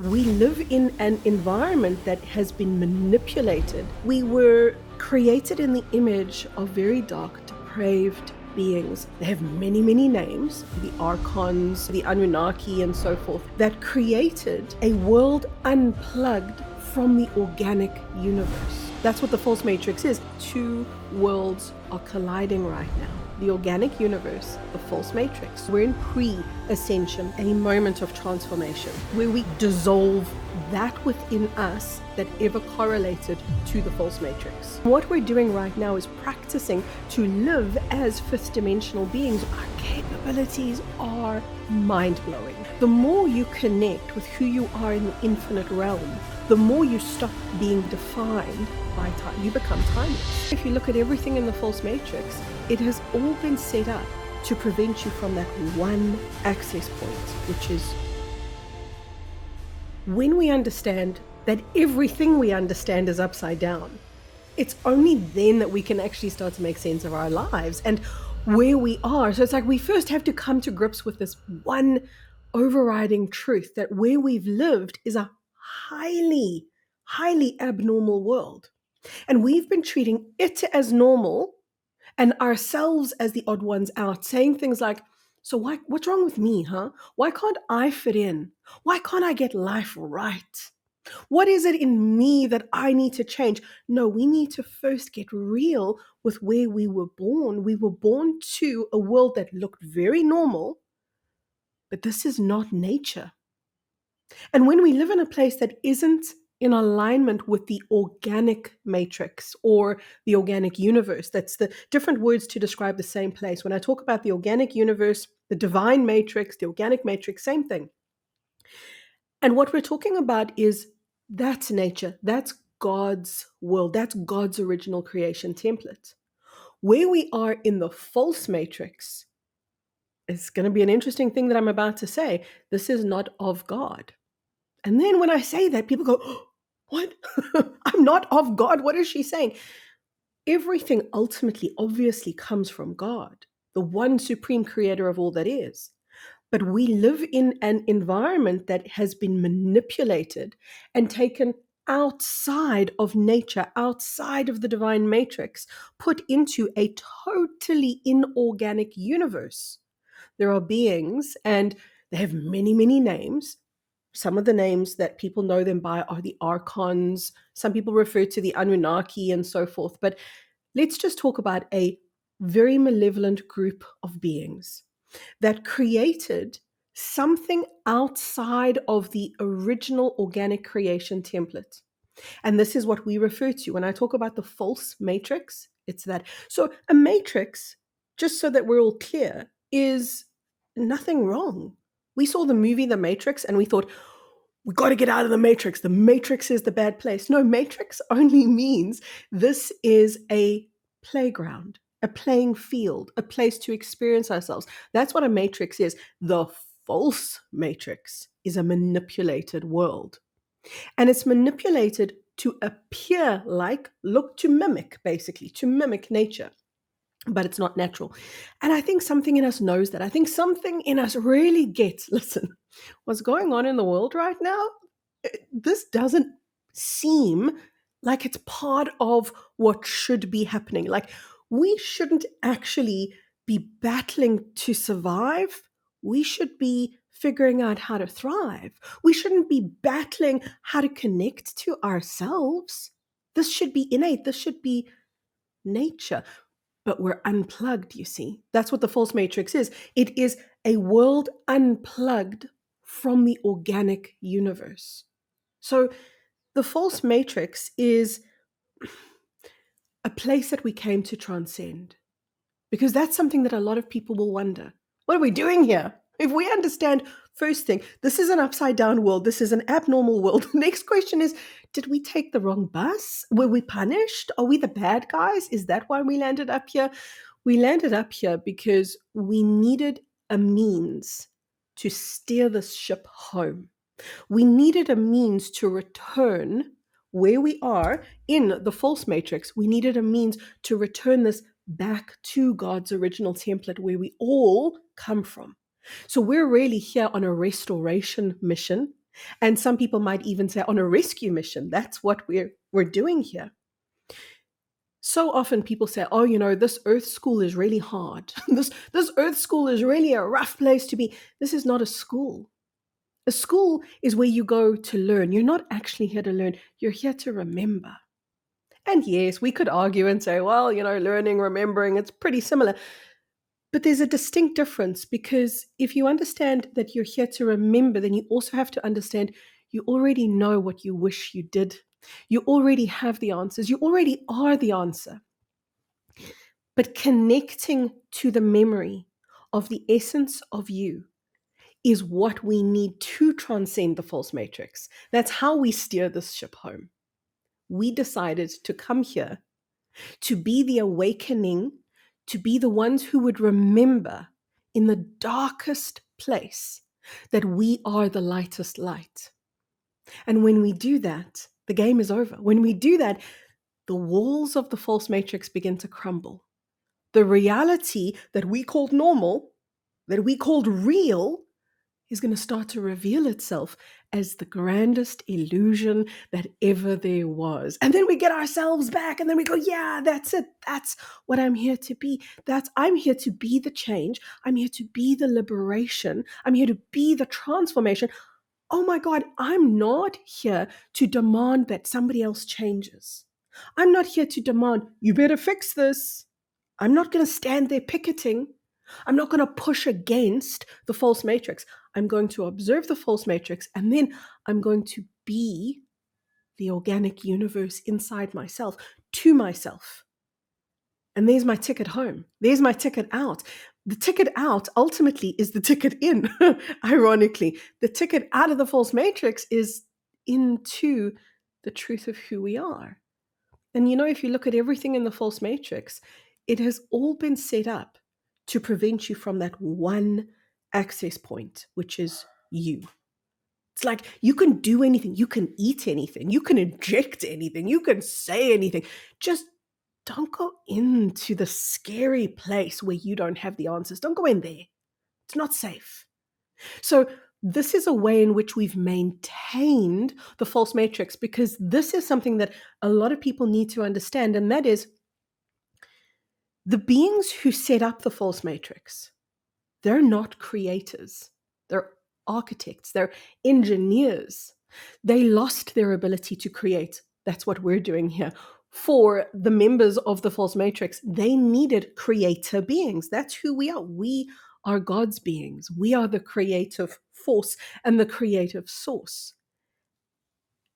We live in an environment that has been manipulated. We were created in the image of very dark, depraved beings. They have many, many names, the Archons, the Anunnaki, and so forth, that created a world unplugged from the organic universe. That's what the false matrix is. Two worlds are colliding right now. The organic universe, the false matrix. We're in pre-ascension, a moment of transformation, where we dissolve that within us that ever correlated to the false matrix. What we're doing right now is practicing to live as fifth dimensional beings. Our capabilities are mind-blowing. The more you connect with who you are in the infinite realm, the more you stop being defined by time. You become timeless. If you look at everything in the false matrix, it has all been set up to prevent you from that one access point, which is when we understand that everything we understand is upside down. It's only then that we can actually start to make sense of our lives and where we are. So it's like we first have to come to grips with this one overriding truth that where we've lived is a highly, highly abnormal world. And we've been treating it as normal and ourselves as the odd ones out, saying things like, so what's wrong with me, huh? Why can't I fit in? Why can't I get life right? What is it in me that I need to change? No, we need to first get real with where we were born. We were born to a world that looked very normal, but this is not nature. And when we live in a place that isn't in alignment with the organic matrix or the organic universe, that's the different words to describe the same place. When I talk about the organic universe, the divine matrix, the organic matrix, same thing. And what we're talking about is that's nature, that's God's world, that's God's original creation template. Where we are in the false matrix is going to be an interesting thing that I'm about to say. This is not of God. And then when I say that, people go, oh, what? I'm not of God. What is she saying? Everything ultimately, obviously, comes from God, the one supreme creator of all that is. But we live in an environment that has been manipulated and taken outside of nature, outside of the divine matrix, put into a totally inorganic universe. There are beings, and they have many, many names. Some of the names that people know them by are the Archons. Some people refer to the Anunnaki and so forth. But let's just talk about a very malevolent group of beings that created something outside of the original organic creation template. And this is what we refer to when I talk about the false matrix. It's that. So a matrix, just so that we're all clear, is nothing wrong. We saw the movie The Matrix and we thought, we got to get out of the matrix. The matrix is the bad place. No, matrix only means this is a playground, a playing field, a place to experience ourselves. That's what a matrix is. The false matrix is a manipulated world. And it's manipulated to appear like, look, to mimic, basically, to mimic nature. But it's not natural. And I think something in us knows that. I think something in us really gets, listen, what's going on in the world right now, this doesn't seem like it's part of what should be happening. Like, we shouldn't actually be battling to survive. We should be figuring out how to thrive. We shouldn't be battling how to connect to ourselves. This should be innate. This should be nature. But we're unplugged, you see. That's what the false matrix is. It is a world unplugged from the organic universe. So the false matrix is a place that we came to transcend, because that's something that a lot of people will wonder. What are we doing here? If we understand, first thing, this is an upside down world. This is an abnormal world. The next question is, did we take the wrong bus? Were we punished? Are we the bad guys? Is that why we landed up here? We landed up here because we needed a means to steer this ship home. We needed a means to return where we are in the false matrix. We needed a means to return this back to God's original template where we all come from. So we're really here on a restoration mission. And some people might even say on a rescue mission. That's what we're doing here. So often people say, oh, this earth school is really hard. This earth school is really a rough place to be. This is not a school. A school is where you go to learn. You're not actually here to learn. You're here to remember. And yes, we could argue and say, well, learning, remembering, it's pretty similar. But there's a distinct difference, because if you understand that you're here to remember, then you also have to understand you already know what you wish you did. You already have the answers. You already are the answer. But connecting to the memory of the essence of you is what we need to transcend the false matrix. That's how we steer this ship home. We decided to come here to be the awakening, to be the ones who would remember in the darkest place that we are the lightest light. And when we do that, the game is over. When we do that, the walls of the false matrix begin to crumble. The reality that we called normal, that we called real, is going to start to reveal itself as the grandest illusion that ever there was. And then we get ourselves back, and then we go, yeah, that's it. That's what I'm here to be. I'm here to be the change. I'm here to be the liberation. I'm here to be the transformation. Oh my God, I'm not here to demand that somebody else changes. I'm not here to demand, you better fix this. I'm not going to stand there picketing. I'm not going to push against the false matrix. I'm going to observe the false matrix, and then I'm going to be the organic universe inside myself, to myself. And there's my ticket home. There's my ticket out. The ticket out ultimately is the ticket in, ironically. The ticket out of the false matrix is into the truth of who we are. And if you look at everything in the false matrix, it has all been set up to prevent you from that one access point, which is you. It's like you can do anything, you can eat anything, you can inject anything, you can say anything. Just don't go into the scary place where you don't have the answers. Don't go in there. It's not safe. So this is a way in which we've maintained the false matrix, because this is something that a lot of people need to understand, and that is the beings who set up the false matrix, they're not creators. They're architects. They're engineers. They lost their ability to create. That's what we're doing here. For the members of the false matrix, they needed creator beings. That's who we are. We are God's beings. We are the creative force and the creative source.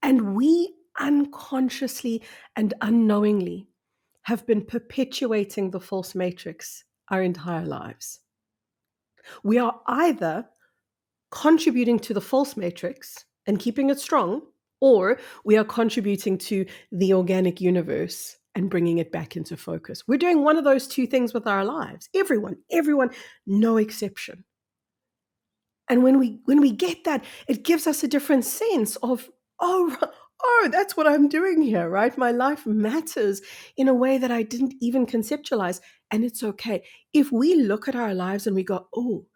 And we unconsciously and unknowingly have been perpetuating the false matrix our entire lives. We are either contributing to the false matrix and keeping it strong, or we are contributing to the organic universe and bringing it back into focus. We're doing one of those two things with our lives. Everyone, no exception. And when we get that, it gives us a different sense of, oh, that's what I'm doing here, right? My life matters in a way that I didn't even conceptualize. And it's okay. If we look at our lives and we go, oh,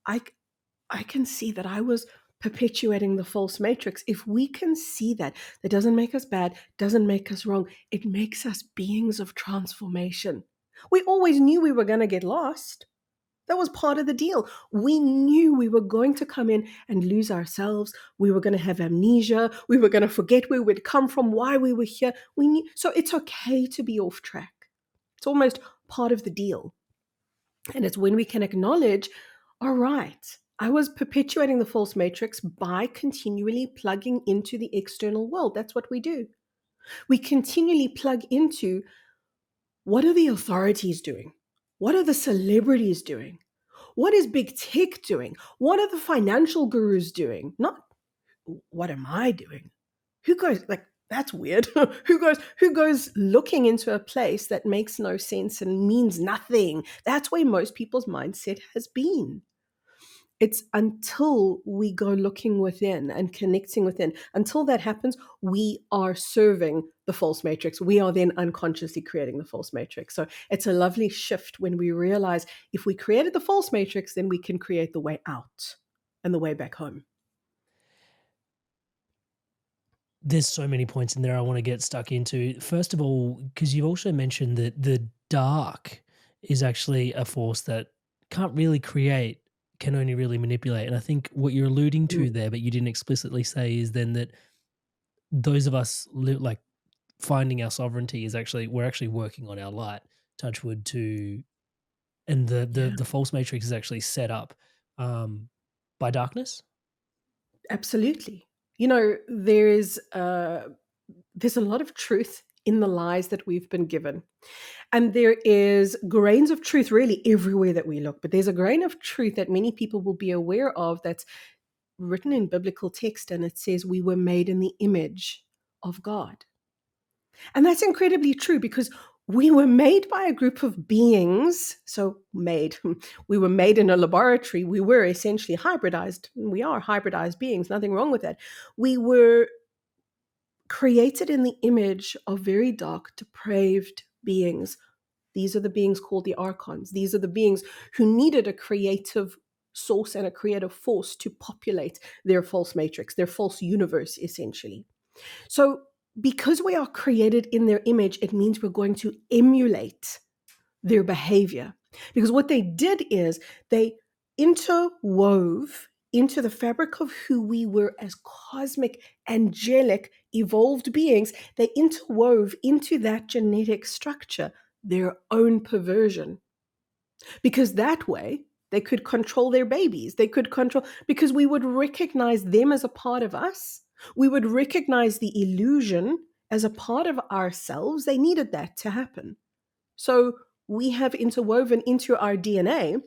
I can see that I was perpetuating the false matrix. If we can see that, that doesn't make us bad, doesn't make us wrong. It makes us beings of transformation. We always knew we were going to get lost. That was part of the deal. We knew we were going to come in and lose ourselves. We were going to have amnesia. We were going to forget where we'd come from, why we were here. We knew. So it's okay to be off track. It's almost part of the deal. And it's when we can acknowledge, all right, I was perpetuating the false matrix by continually plugging into the external world. That's what we do. We continually plug into, what are the authorities doing? What are the celebrities doing? What is big tech doing? What are the financial gurus doing? Not, what am I doing? Who goes, like, that's weird. who goes looking into a place that makes no sense and means nothing? That's where most people's mindset has been. It's until we go looking within and connecting within, until that happens, we are serving the false matrix. We are then unconsciously creating the false matrix. So it's a lovely shift when we realize if we created the false matrix, then we can create the way out and the way back home. there's so many points in there I want to get stuck into. First of all, because you've also mentioned that the dark is actually a force that can't really create, can only really manipulate. And I think what you're alluding Mm, to there, but you didn't explicitly say, is then that those of us like finding our sovereignty is actually, we're actually working on our light, touchwood, to, and yeah, the false matrix is actually set up by darkness. absolutely. You know, there's a lot of truth in the lies that we've been given. And there is grains of truth really everywhere that we look. But there's a grain of truth that many people will be aware of that's written in biblical text. And it says, we were made in the image of God. And that's incredibly true because we were made by a group of beings. So, we were made in a laboratory. We were essentially hybridized. We are hybridized beings, nothing wrong with that. We were created in the image of very dark, depraved beings. These are the beings called the Archons. These are the beings who needed a creative source and a creative force to populate their false matrix, their false universe, essentially. So, because we are created in their image, it means we're going to emulate their behavior. Because what they did is they interwove into the fabric of who we were as cosmic, angelic, evolved beings, they interwove into that genetic structure their own perversion. Because that way, they could control their babies. They could control, because we would recognize them as a part of us. We would recognize the illusion as a part of ourselves. They needed that to happen. So we have interwoven into our DNA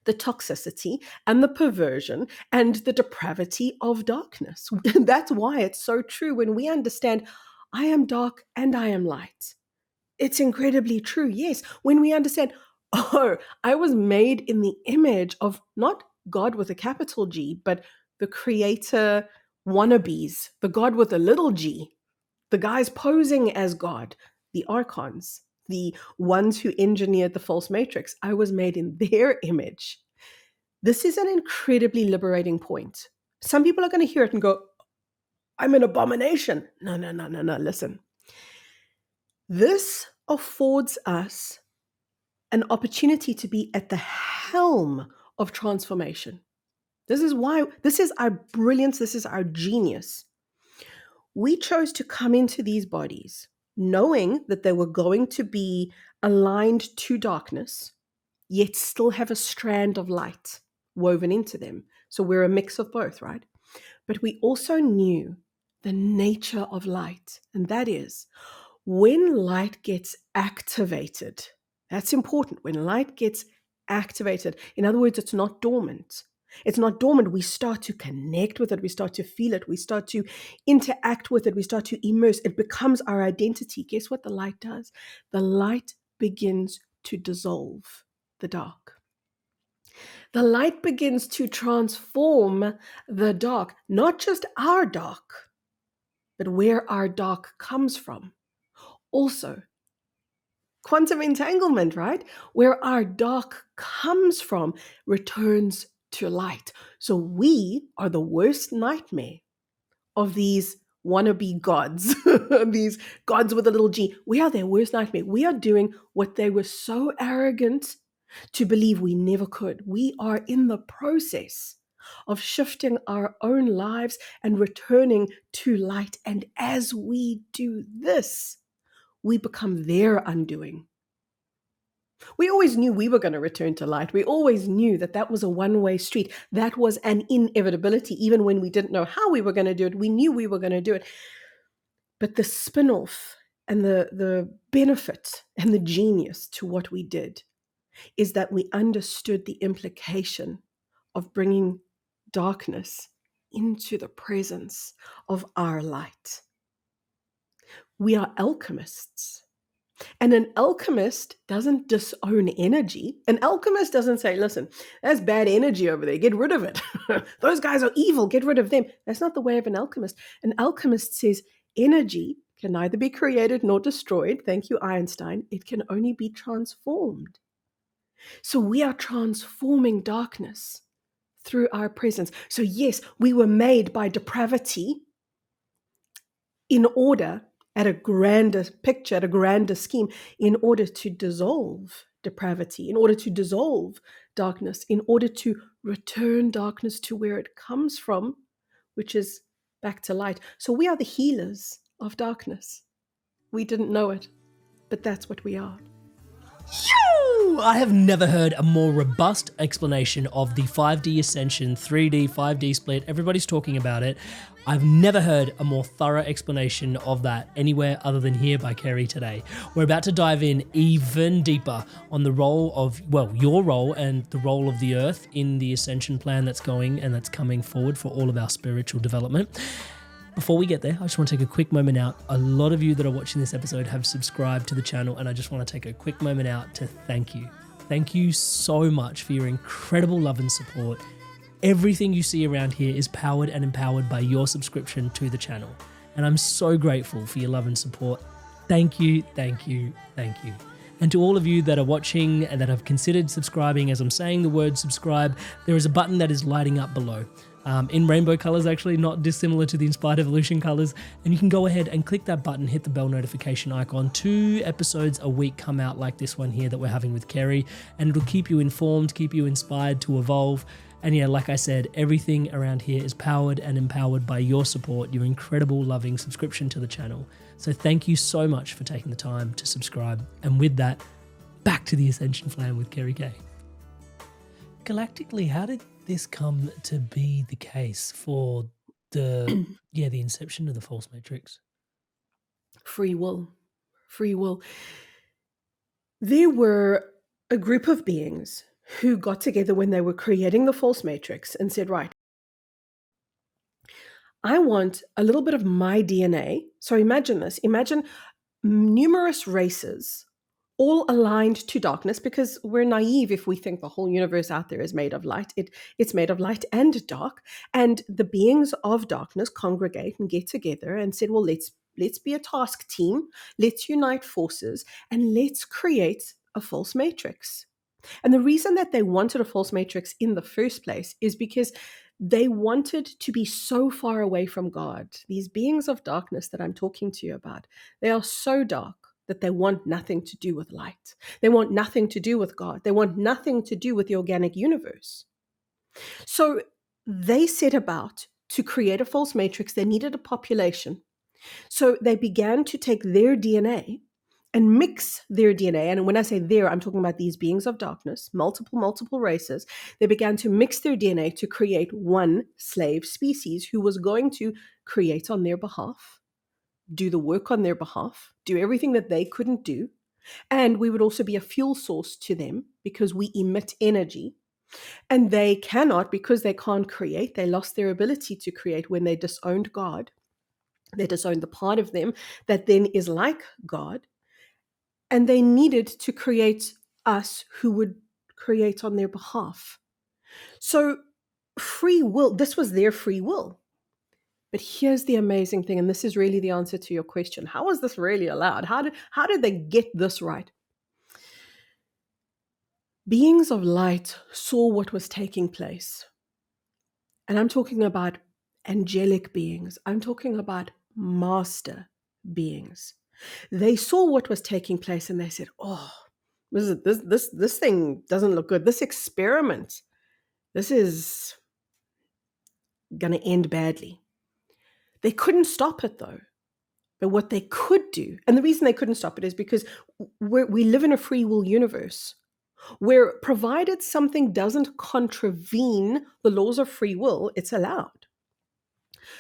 the toxicity and the perversion and the depravity of darkness. That's why it's so true when we understand I am dark and I am light. It's incredibly true. Yes, when we understand, oh, I was made in the image of not God with a capital G, but the creator wannabes, the God with a little g, the guys posing as God, the Archons, the ones who engineered the false matrix. I was made in their image. This is an incredibly liberating point. Some people are going to hear it and go, I'm an abomination. No, no, no, no, no. Listen. This affords us an opportunity to be at the helm of transformation. This is our brilliance, this is our genius. We chose to come into these bodies knowing that they were going to be aligned to darkness, yet still have a strand of light woven into them. So we're a mix of both, right? But we also knew the nature of light, and that is when light gets activated. That's important. When light gets activated, in other words, it's not dormant. It's not dormant. We start to connect with it. We start to feel it. We start to interact with it. We start to immerse. It becomes our identity. Guess what the light does? The light begins to dissolve the dark. The light begins to transform the dark, not just our dark, but where our dark comes from. Also, quantum entanglement, right? Where our dark comes from returns to light. So we are the worst nightmare of these wannabe gods, these gods with a little g. We are their worst nightmare. We are doing what they were so arrogant to believe we never could. We are in the process of shifting our own lives and returning to light. And as we do this, we become their undoing. We always knew we were going to return to light. We always knew that that was a one-way street. That was an inevitability. Even when we didn't know how we were going to do it, we knew we were going to do it. But the spin-off and the benefit and the genius to what we did is that we understood the implication of bringing darkness into the presence of our light. We are alchemists. And an alchemist doesn't disown energy. An alchemist doesn't say, listen, there's bad energy over there, get rid of it. Those guys are evil, get rid of them. That's not the way of an alchemist. An alchemist says energy can neither be created nor destroyed. Thank you, Einstein. It can only be transformed. So we are transforming darkness through our presence. So yes, we were made by depravity in order, at a grander picture, at a grander scheme, in order to dissolve depravity, in order to dissolve darkness, in order to return darkness to where it comes from, which is back to light. So we are the healers of darkness. We didn't know it, but that's what we are. I have never heard a more robust explanation of the 5D Ascension, 3D, 5D split. Everybody's talking about it. I've never heard a more thorough explanation of that anywhere other than here by Kerry today. We're about to dive in even deeper on the role of, well, your role and the role of the Earth in the Ascension plan that's going and that's coming forward for all of our spiritual development. Before we get there, I just want to take a quick moment out. A lot of you that are watching this episode have subscribed to the channel, and I just want to take a quick moment out to thank you. Thank you so much for your incredible love and support. Everything you see around here is powered and empowered by your subscription to the channel, and I'm so grateful for your love and support. Thank you, thank you, thank you. And to all of you that are watching and that have considered subscribing, as I'm saying the word subscribe, there is a button that is lighting up below. In rainbow colors, actually, not dissimilar to the Inspired Evolution colors. And you can go ahead and click that button, hit the bell notification icon. 2 episodes a week come out like this one here that we're having with Kerry, and it'll keep you informed, keep you inspired to evolve. And yeah, like I said, everything around here is powered and empowered by your support, your incredible, loving subscription to the channel. So thank you so much for taking the time to subscribe. And with that, back to the Ascension Plan with Kerry K. Galactically, how did this come to be the case for the inception of the false matrix? Free will. Free will. There were a group of beings who got together when they were creating the false matrix and said, right, I want a little bit of my DNA. So imagine this. Imagine numerous races all aligned to darkness, because we're naive if we think the whole universe out there is made of light. It's made of light and dark. And the beings of darkness congregate and get together and said, well, let's be a task team. Let's unite forces and let's create a false matrix. And the reason that they wanted a false matrix in the first place is because they wanted to be so far away from God. These beings of darkness that I'm talking to you about, they are so dark that they want nothing to do with light. They want nothing to do with God. They want nothing to do with the organic universe. So they set about to create a false matrix. They needed a population. So they began to take their DNA and mix their DNA. And when I say their, I'm talking about these beings of darkness, multiple races. They began to mix their DNA to create one slave species who was going to create on their behalf, do the work on their behalf, do everything that they couldn't do. And we would also be a fuel source to them because we emit energy. And they cannot, because they can't create, they lost their ability to create when they disowned God. They disowned the part of them that then is like God. And they needed to create us who would create on their behalf. So free will, this was their free will. But here's the amazing thing, and this is really the answer to your question. How was this really allowed? How did they get this right? Beings of light saw what was taking place. And I'm talking about angelic beings. I'm talking about master beings. They saw what was taking place and they said, oh, this thing doesn't look good. This experiment, this is going to end badly. They couldn't stop it though. But what they could do, and the reason they couldn't stop it is because we live in a free will universe where, provided something doesn't contravene the laws of free will, it's allowed.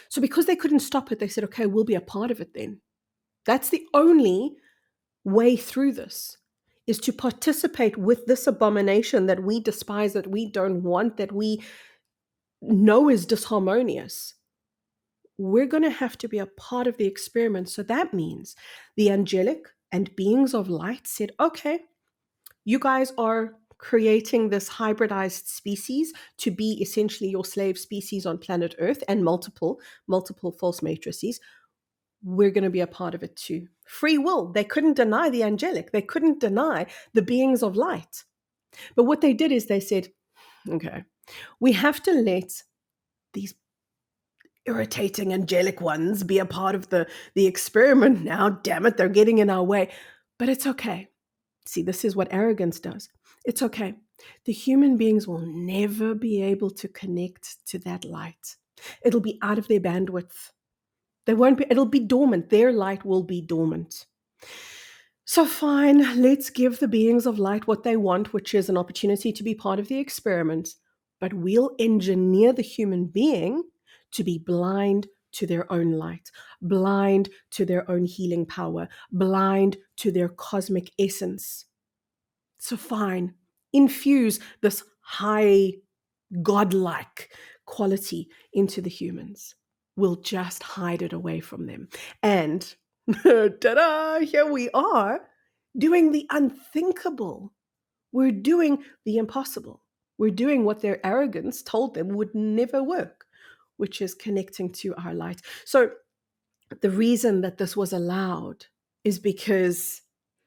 So because they couldn't stop it, they said, okay, we'll be a part of it then. That's the only way through this, is to participate with this abomination that we despise, that we don't want, that we know is disharmonious. We're going to have to be a part of the experiment. So that means the angelic and beings of light said, okay, you guys are creating this hybridized species to be essentially your slave species on planet Earth, and multiple false matrices. We're going to be a part of it too. Free will. They couldn't deny the angelic. They couldn't deny the beings of light. But what they did is they said, okay, we have to let these irritating angelic ones be a part of the experiment now. Damn it, they're getting in our way. But it's okay. See, this is what arrogance does. It's okay. The human beings will never be able to connect to that light. It'll be out of their bandwidth. They won't be, it'll be dormant. Their light will be dormant. So fine, let's give the beings of light what they want, which is an opportunity to be part of the experiment. But we'll engineer the human being to be blind to their own light, blind to their own healing power, blind to their cosmic essence. So fine, infuse this high godlike quality into the humans. We'll just hide it away from them. And ta-da, here we are doing the unthinkable. We're doing the impossible. We're doing what their arrogance told them would never work, which is connecting to our light. So the reason that this was allowed is because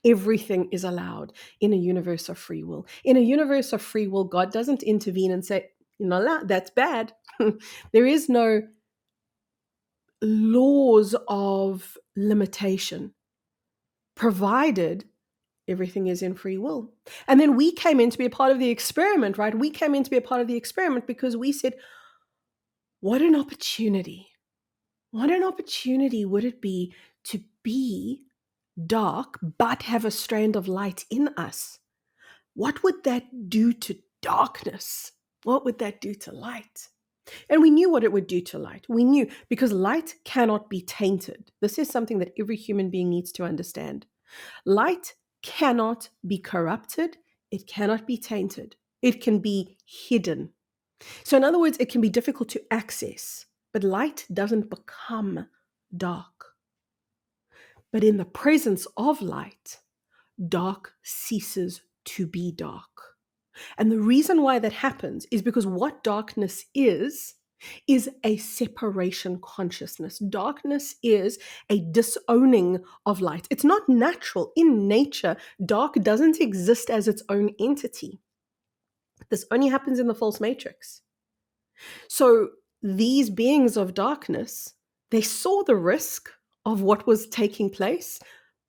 everything is allowed in a universe of free will. In a universe of free will, God doesn't intervene and say, you're not allowed, that's bad. There is no laws of limitation, provided everything is in free will. And then we came in to be a part of the experiment, right? We came in to be a part of the experiment because we said, what an opportunity. What an opportunity would it be to be dark, but have a strand of light in us? What would that do to darkness? What would that do to light? And we knew what it would do to light. We knew because light cannot be tainted. This is something that every human being needs to understand. Light cannot be corrupted. It cannot be tainted. It can be hidden. So, in other words, it can be difficult to access, but light doesn't become dark. But in the presence of light, dark ceases to be dark. And the reason why that happens is because what darkness is a separation consciousness. Darkness is a disowning of light. It's not natural. In nature, dark doesn't exist as its own entity. This only happens in the false matrix. So these beings of darkness, they saw the risk of what was taking place,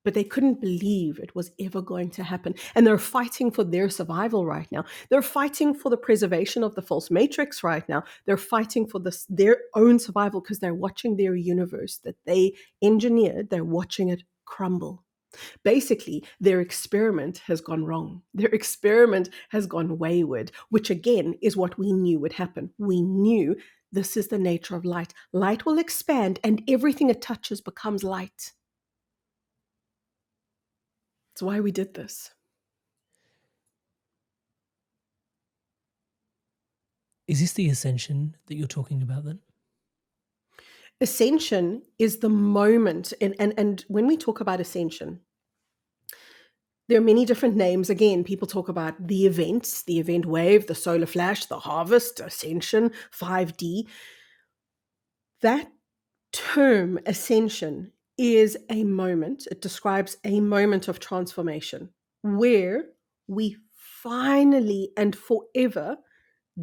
but they couldn't believe it was ever going to happen. And they're fighting for their survival right now. They're fighting for the preservation of the false matrix right now. They're fighting for their own survival because they're watching their universe that they engineered, they're watching it crumble. Basically, their experiment has gone wrong. Their experiment has gone wayward, which again is what we knew would happen. We knew this is the nature of light. Light will expand and everything it touches becomes light. That's why we did this. Is this the ascension that you're talking about then? Ascension is the moment, and when we talk about ascension, there are many different names. Again, people talk about the events, the event wave, the solar flash, the harvest, ascension, 5D. That term, ascension, is a moment. It describes a moment of transformation where we finally and forever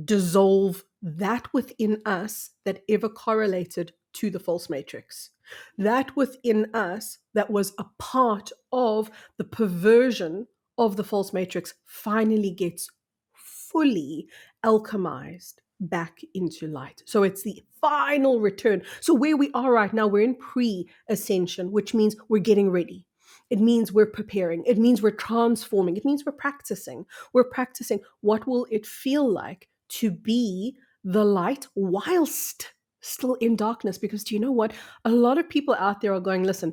dissolve that within us that ever correlated to the false matrix. That within us that was a part of the perversion of the false matrix finally gets fully alchemized back into light. So it's the final return. So where we are right now, we're in pre-ascension, which means we're getting ready. It means we're preparing. It means we're transforming. It means we're practicing. We're practicing what will it feel like to be the light whilst still in darkness. Because do you know what? A lot of people out there are going, listen,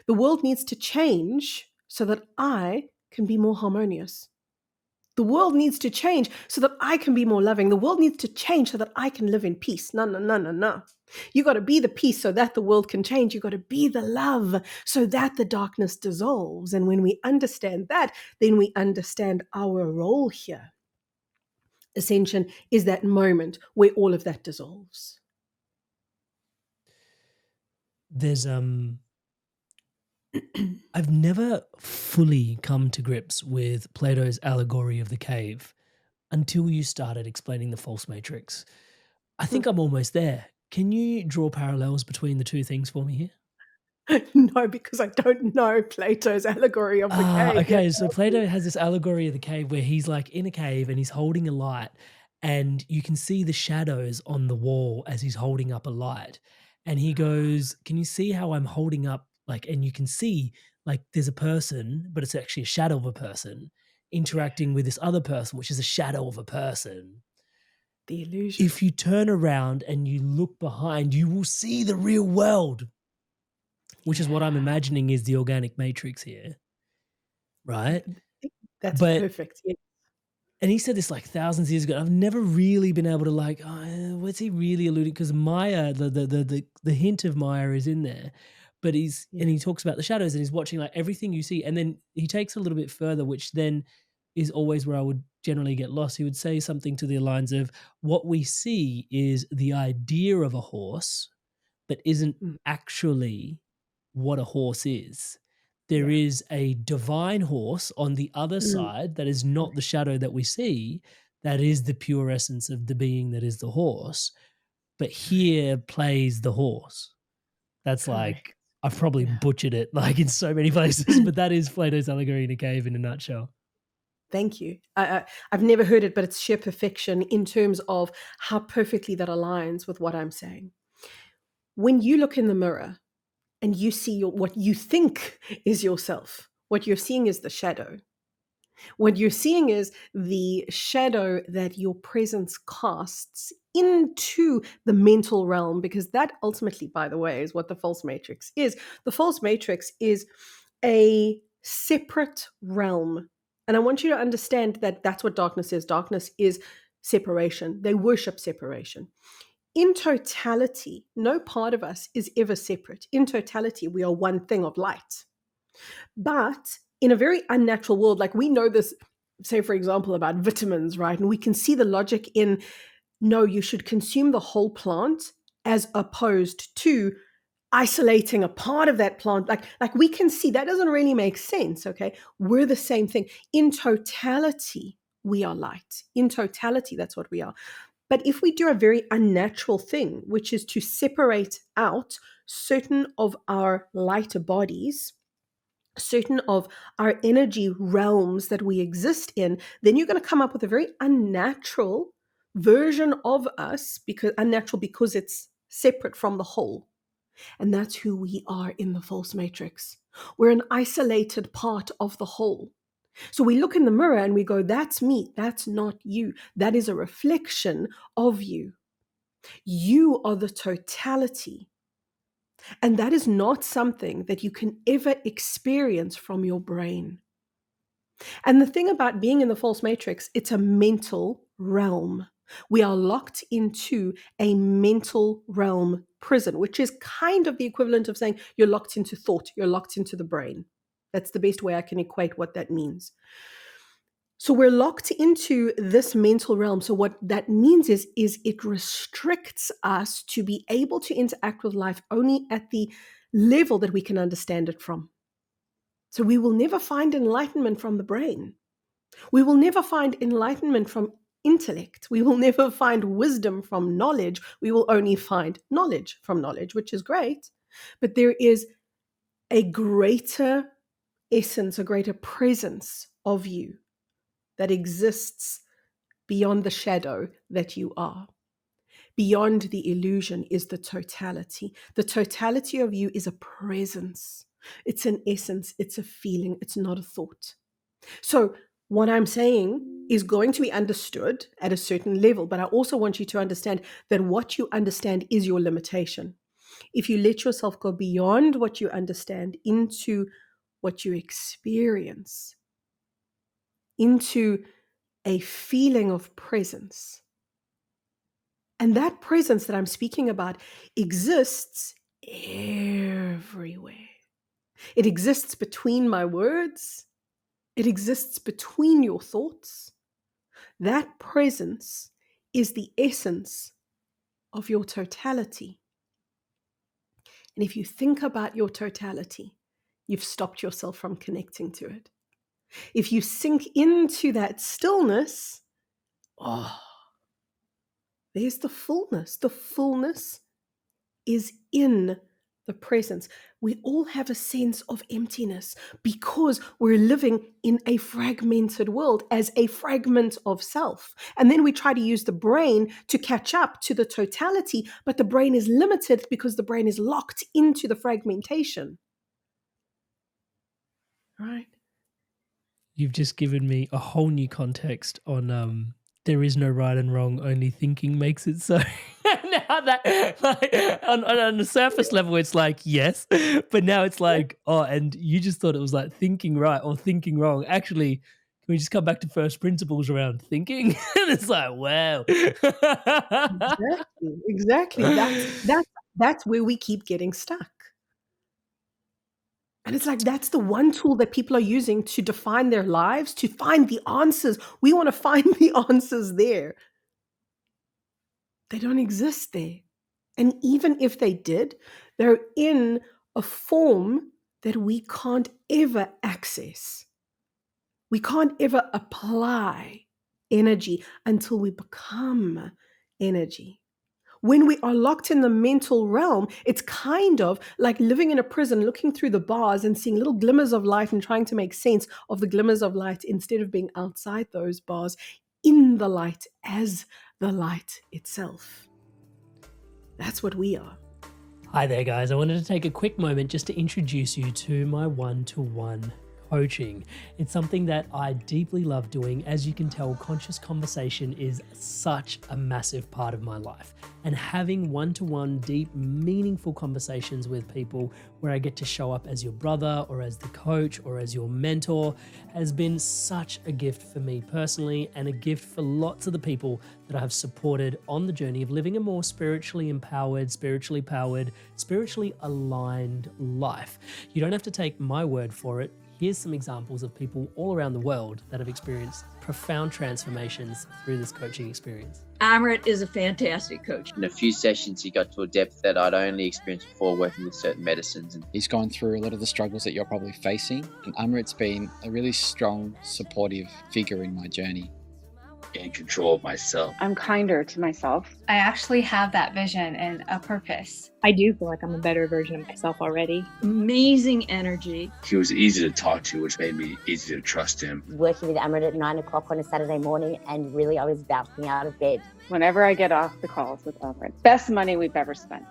the world needs to change so that I can be more harmonious. The world needs to change so that I can be more loving. The world needs to change so that I can live in peace. No, no, no, no, no. You got to be the peace so that the world can change. You got to be the love so that the darkness dissolves. And when we understand that, then we understand our role here. Ascension is that moment where all of that dissolves. There's I've never fully come to grips with Plato's allegory of the cave until you started explaining the false matrix. I think I'm almost there. Can you draw parallels between the two things for me here? No, because I don't know Plato's allegory of the Ah, cave. Yes. okay. So Plato has this allegory of the cave where he's like in a cave and he's holding a light, and you can see the shadows on the wall as he's holding up a light. And he goes, "Can you see how I'm holding up?" Like, and you can see like there's a person, but it's actually a shadow of a person Yeah, interacting with this other person, which is a shadow of a person. the illusion. If you turn around and you look behind, you will see the real world, which is what I'm Yeah. imagining is the organic matrix here, right? That's But perfect. Yeah. and he said this like thousands of years ago. I've never really been able to like, what's he really alluding? Because Maya, the hint of Maya is in there, but Yeah. he talks about the shadows and he's watching like everything you see, and then he takes a little bit further, which then is always where I would generally get lost. He would say something to the lines of, "What we see is the idea of a horse, but isn't Mm, actually what a horse is. There yeah. is a divine horse on the other Mm, side that is not the shadow that we see, that is the pure essence of the being that is the horse. But correct. here plays the horse." That's Correct. like, I've probably Yeah. butchered it like in so many places, but that is Plato's allegory in a cave in a nutshell. Thank you. I've never heard it, but it's sheer perfection in terms of how perfectly that aligns with what I'm saying. When you look in the mirror and you see what you think is yourself, what you're seeing is the shadow. What you're seeing is the shadow that your presence casts into the mental realm, because that ultimately, by the way, is what the false matrix is. The false matrix is a separate realm. And I want you to understand that that's what darkness is. Darkness is separation. They worship separation. In totality, no part of us is ever separate. In totality, we are one thing of light. But in a very unnatural world, like we know this, say, for example, about vitamins, right? And we can see the logic in no, you should consume the whole plant as opposed to isolating a part of that plant. Like we can see that doesn't really make sense. Okay. We're the same thing. In totality, we are light. In totality, that's what we are. But if we do a very unnatural thing, which is to separate out certain of our lighter bodies, certain of our energy realms that we exist in, then you're going to come up with a very unnatural version of us, because unnatural because it's separate from the whole. And that's who we are in the false matrix. We're an isolated part of the whole. So we look in the mirror and we go, that's me, that's not you. That is a reflection of you. You are the totality. And that is not something that you can ever experience from your brain. And the thing about being in the false matrix, it's a mental realm. We are locked into a mental realm prison, which is kind of the equivalent of saying you're locked into thought, you're locked into the brain. That's the best way I can equate what that means. So we're locked into this mental realm. So what that means is it restricts us to be able to interact with life only at the level that we can understand it from. So we will never find enlightenment from the brain. We will never find enlightenment from intellect. We will never find wisdom from knowledge. We will only find knowledge from knowledge, which is great. But there is a greater essence, a greater presence of you that exists beyond the shadow that you are. Beyond the illusion is the totality. The totality of you is a presence. It's an essence. It's a feeling. It's not a thought. So, what I'm saying is going to be understood at a certain level, but I also want you to understand that what you understand is your limitation. If you let yourself go beyond what you understand into what you experience, into a feeling of presence, and that presence that I'm speaking about exists everywhere. It exists between my words, it exists between your thoughts. That presence is the essence of your totality. And if you think about your totality, you've stopped yourself from connecting to it. If you sink into that stillness, oh, there's the fullness. The fullness is in the presence. We all have a sense of emptiness because we're living in a fragmented world as a fragment of self. And then we try to use the brain to catch up to the totality, but the brain is limited because the brain is locked into the fragmentation. Right? You've just given me a whole new context on there is no right and wrong, only thinking makes it so. Now that like, on the surface level, it's like yes, but now it's like oh, and you just thought it was like thinking right or thinking wrong. Actually, can we just come back to first principles around thinking? And it's like wow. Exactly. That's where we keep getting stuck. And it's like that's the one tool that people are using to define their lives, to find the answers. We want to find the answers there. They don't exist there. And even if they did, they're in a form that we can't ever access. We can't ever apply energy until we become energy. When we are locked in the mental realm, it's kind of like living in a prison, looking through the bars and seeing little glimmers of light and trying to make sense of the glimmers of light instead of being outside those bars in the light as the light itself. That's what we are. Hi there, guys. I wanted to take a quick moment just to introduce you to my one-to-one coaching. It's something that I deeply love doing. As you can tell, conscious conversation is such a massive part of my life. And having one-to-one, deep, meaningful conversations with people where I get to show up as your brother or as the coach or as your mentor has been such a gift for me personally and a gift for lots of the people that I have supported on the journey of living a more spiritually empowered, spiritually powered, spiritually aligned life. You don't have to take my word for it. Here's some examples of people all around the world that have experienced profound transformations through this coaching experience. Amrit is a fantastic coach. In a few sessions, he got to a depth that I'd only experienced before working with certain medicines. And he's gone through a lot of the struggles that you're probably facing. And Amrit's been a really strong, supportive figure in my journey. In control of myself. I'm kinder to myself. I actually have that vision and a purpose. I do feel like I'm a better version of myself already. Amazing energy. He was easy to talk to, which made me easy to trust him. Working with Amrit at 9 o'clock on a Saturday morning, and really I was bouncing out of bed. Whenever I get off the calls with Amrit, best money we've ever spent.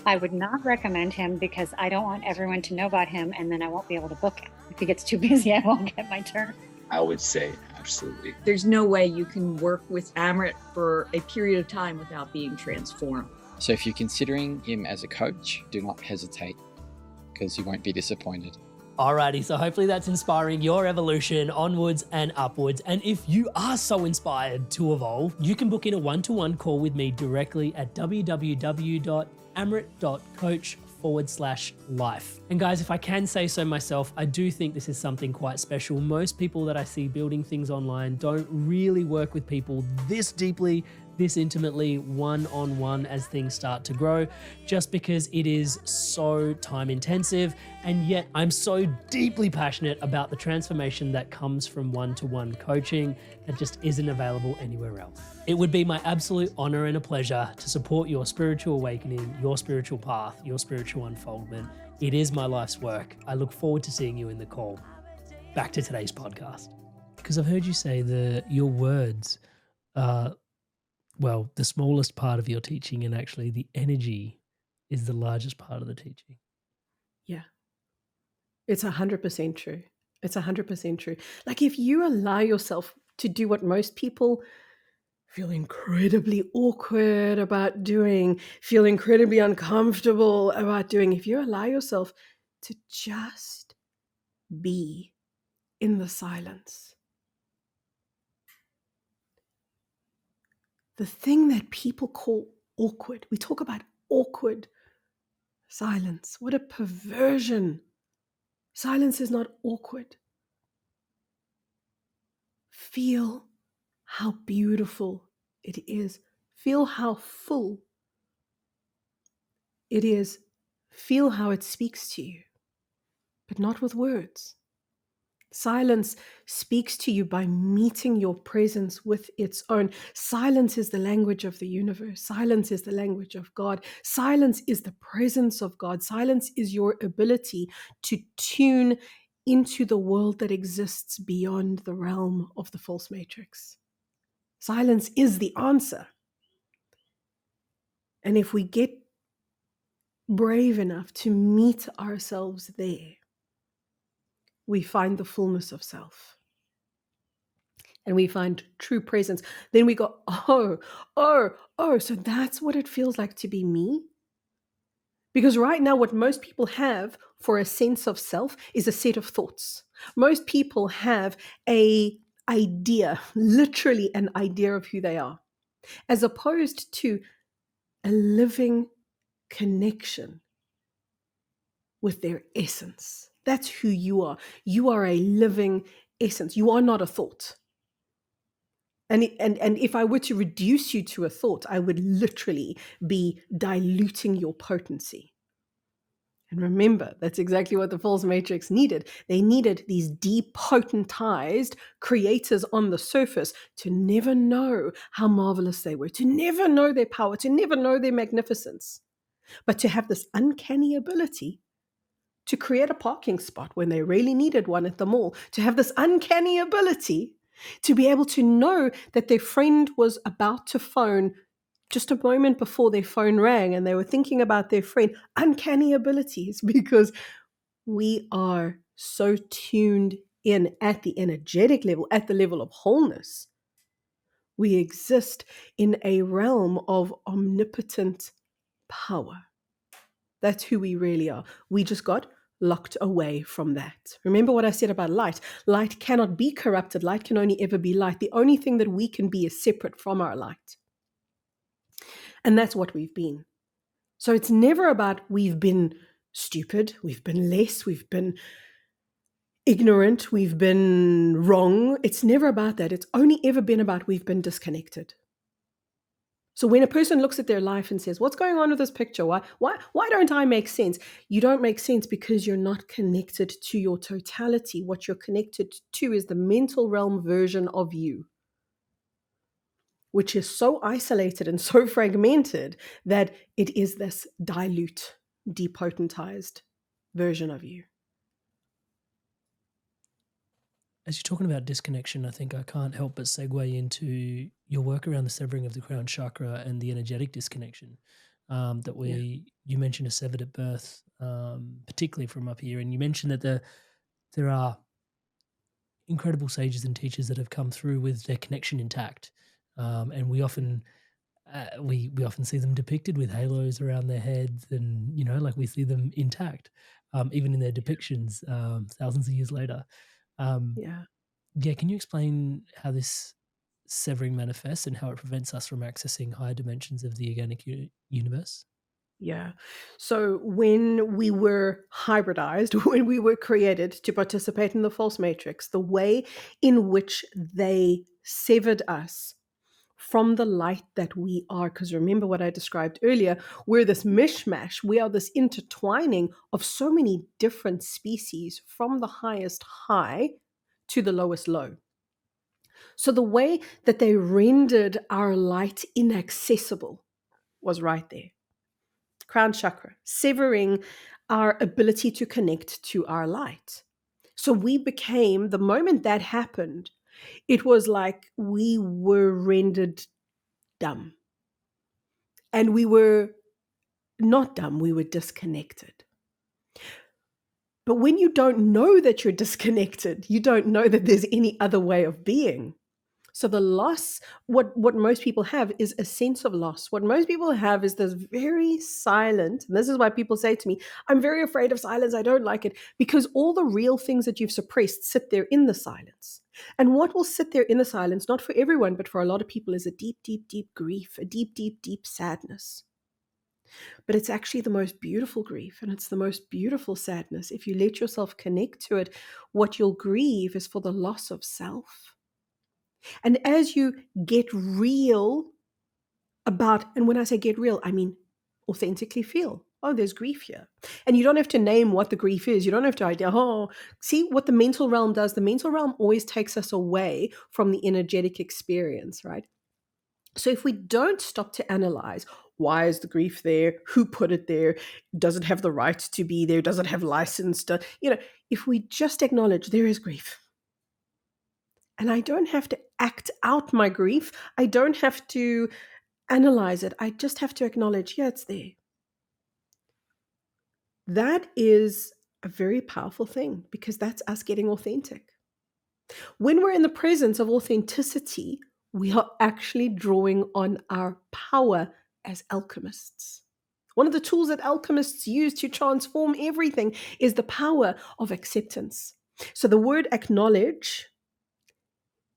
I would not recommend him because I don't want everyone to know about him and then I won't be able to book him. If he gets too busy, I won't get my turn. I would say absolutely. There's no way you can work with Amrit for a period of time without being transformed. So if you're considering him as a coach, do not hesitate because you won't be disappointed. Alrighty, so hopefully that's inspiring your evolution onwards and upwards. And if you are so inspired to evolve, you can book in a one-to-one call with me directly at www.amrit.coach/life. And guys, if I can say so myself, I do think this is something quite special. Most people that I see building things online don't really work with people this deeply, this intimately, one-on-one as things start to grow, just because it is so time intensive. And yet I'm so deeply passionate about the transformation that comes from one-to-one coaching that just isn't available anywhere else. It would be my absolute honor and a pleasure to support your spiritual awakening, your spiritual path, your spiritual unfoldment. It is my life's work. I look forward to seeing you in the call. Back to today's podcast. Because I've heard you say that your words are, well, the smallest part of your teaching, and actually the energy is the largest part of the teaching. Yeah. It's 100% true. It's 100% true. Like if you allow yourself to do what most people feel incredibly awkward about doing, feel incredibly uncomfortable about doing, if you allow yourself to just be in the silence, the thing that people call awkward, we talk about awkward silence. What a perversion. Silence is not awkward. Feel how beautiful it is. Feel how full it is. Feel how it speaks to you, but not with words. Silence speaks to you by meeting your presence with its own. Silence is the language of the universe. Silence is the language of God. Silence is the presence of God. Silence is your ability to tune into the world that exists beyond the realm of the false matrix. Silence is the answer. And if we get brave enough to meet ourselves there, we find the fullness of self. And we find true presence. Then we go, so that's what it feels like to be me? Because right now, what most people have for a sense of self is a set of thoughts. Most people have a idea, literally an idea of who they are, as opposed to a living connection with their essence. That's who you are. You are a living essence. You are not a thought. And if I were to reduce you to a thought, I would literally be diluting your potency. And remember, that's exactly what the false matrix needed. They needed these depotentized creators on the surface to never know how marvelous they were, to never know their power, to never know their magnificence, but to have this uncanny ability to create a parking spot when they really needed one at the mall, to have this uncanny ability to be able to know that their friend was about to phone just a moment before their phone rang and they were thinking about their friend. Uncanny abilities, because we are so tuned in at the energetic level, at the level of wholeness. We exist in a realm of omnipotent power. That's who we really are. We just got locked away from that. Remember what I said about light. Light cannot be corrupted. Light can only ever be light. The only thing that we can be is separate from our light. And that's what we've been. So it's never about we've been stupid, we've been less, we've been ignorant, we've been wrong. It's never about that. It's only ever been about we've been disconnected. So when a person looks at their life and says, what's going on with this picture? Why don't I make sense? You don't make sense because you're not connected to your totality. What you're connected to is the mental realm version of you, which is so isolated and so fragmented that it is this dilute, depotentized version of you. As you're talking about disconnection, I think I can't help but segue into your work around the severing of the crown chakra and the energetic disconnection you mentioned is severed at birth, particularly from up here. And you mentioned that there are incredible sages and teachers that have come through with their connection intact. And we often we often see them depicted with halos around their heads, and like we see them intact, even in their depictions thousands of years later. Can you explain how this severing manifests and how it prevents us from accessing higher dimensions of the organic universe? Yeah. So when we were hybridized, when we were created to participate in the false matrix, the way in which they severed us from the light that we are, because remember what I described earlier, we're this mishmash, we are this intertwining of so many different species from the highest high to the lowest low. So the way that they rendered our light inaccessible was right there. Crown chakra, severing our ability to connect to our light. So we became, the moment that happened, it was like we were rendered dumb. And we were not dumb, we were disconnected. But when you don't know that you're disconnected, you don't know that there's any other way of being. So the loss, what most people have is a sense of loss. What most people have is this very silent, and this is why people say to me, I'm very afraid of silence, I don't like it, because all the real things that you've suppressed sit there in the silence. And what will sit there in the silence, not for everyone, but for a lot of people, is a deep, deep, deep grief, a deep, deep, deep sadness. But it's actually the most beautiful grief, and it's the most beautiful sadness. If you let yourself connect to it, what you'll grieve is for the loss of self. And as you get real about, and when I say get real, I mean authentically feel, oh, there's grief here. And you don't have to name what the grief is. You don't have to idea, oh, see what the mental realm does. The mental realm always takes us away from the energetic experience, right? So if we don't stop to analyze, why is the grief there? Who put it there? Does it have the right to be there? Does it have license to, if we just acknowledge there is grief, and I don't have to act out my grief, I don't have to analyze it, I just have to acknowledge, yeah, it's there. That is a very powerful thing, because that's us getting authentic. When we're in the presence of authenticity, we are actually drawing on our power as alchemists. One of the tools that alchemists use to transform everything is the power of acceptance. So the word acknowledge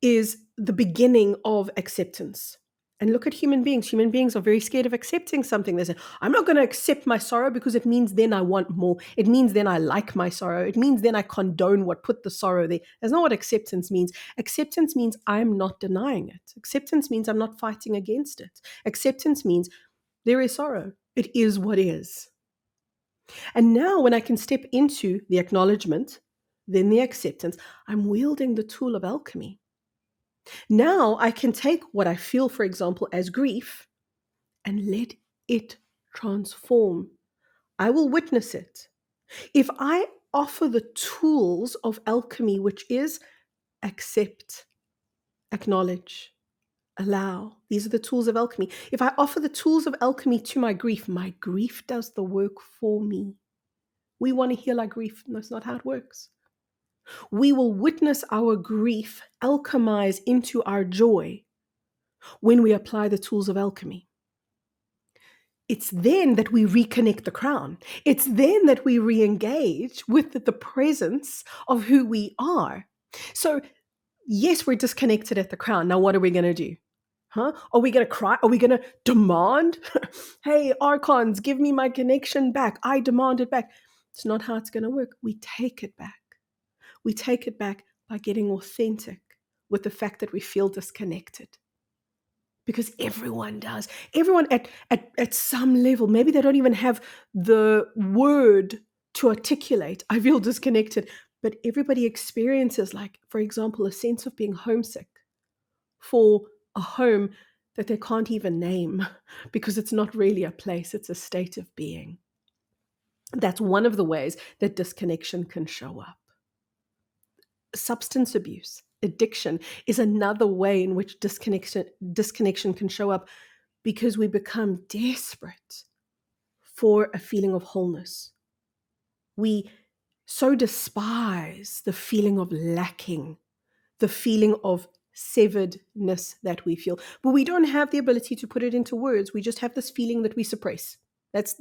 is the beginning of acceptance. And look at human beings. Human beings are very scared of accepting something. They say, I'm not going to accept my sorrow because it means then I want more. It means then I like my sorrow. It means then I condone what put the sorrow there. That's not what acceptance means. Acceptance means I'm not denying it. Acceptance means I'm not fighting against it. Acceptance means there is sorrow. It is what is. And now when I can step into the acknowledgement, then the acceptance, I'm wielding the tool of alchemy. Now I can take what I feel, for example, as grief and let it transform. I will witness it. If I offer the tools of alchemy, which is accept, acknowledge, allow. These are the tools of alchemy. If I offer the tools of alchemy to my grief does the work for me. We want to heal our grief. That's not how it works. We will witness our grief alchemize into our joy when we apply the tools of alchemy. It's then that we reconnect the crown. It's then that we re-engage with the presence of who we are. So, yes, we're disconnected at the crown. Now, what are we going to do? Are we going to cry? Are we going to demand? Hey, Archons, give me my connection back. I demand it back. It's not how it's going to work. We take it back. We take it back by getting authentic with the fact that we feel disconnected. Because everyone does. Everyone at some level, maybe they don't even have the word to articulate, I feel disconnected, but everybody experiences, like, for example, a sense of being homesick for a home that they can't even name because it's not really a place, it's a state of being. That's one of the ways that disconnection can show up. Substance abuse, addiction is another way in which disconnection can show up, because we become desperate for a feeling of wholeness. We so despise the feeling of lacking, the feeling of severedness that we feel, but we don't have the ability to put it into words. We just have this feeling that we suppress. That's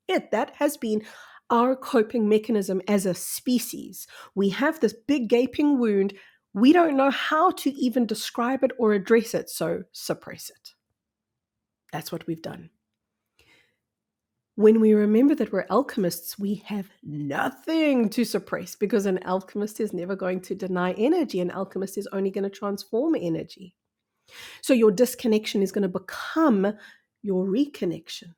it. That has been our coping mechanism as a species. We have this big gaping wound. We don't know how to even describe it or address it, so suppress it. That's what we've done. When we remember that we're alchemists, we have nothing to suppress, because an alchemist is never going to deny energy. An alchemist is only going to transform energy. So your disconnection is going to become your reconnection.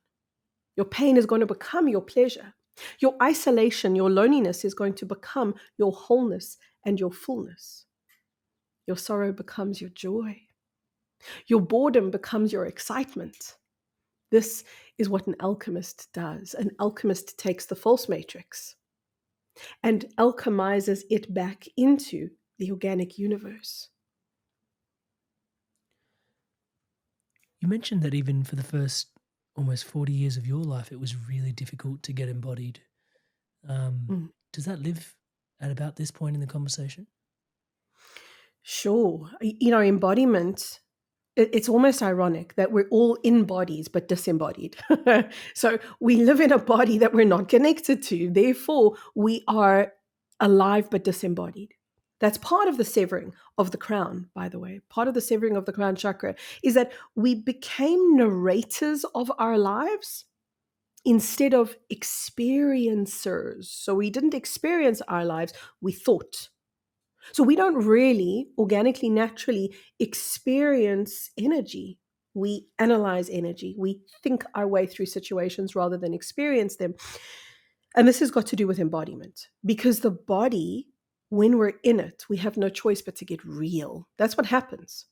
Your pain is going to become your pleasure. Your isolation, your loneliness is going to become your wholeness and your fullness. Your sorrow becomes your joy. Your boredom becomes your excitement. This is what an alchemist does. An alchemist takes the false matrix and alchemizes it back into the organic universe. You mentioned that even for the first almost 40 years of your life, it was really difficult to get embodied. Does that live at about this point in the conversation? Sure. Embodiment, it's almost ironic that we're all in bodies but disembodied. So we live in a body that we're not connected to. Therefore, we are alive but disembodied. That's part of the severing of the crown, by the way. Part of the severing of the crown chakra is that we became narrators of our lives instead of experiencers. So we didn't experience our lives, we thought. So we don't really organically, naturally experience energy. We analyze energy. We think our way through situations rather than experience them. And this has got to do with embodiment, because the body, when we're in it, we have no choice but to get real. That's what happens.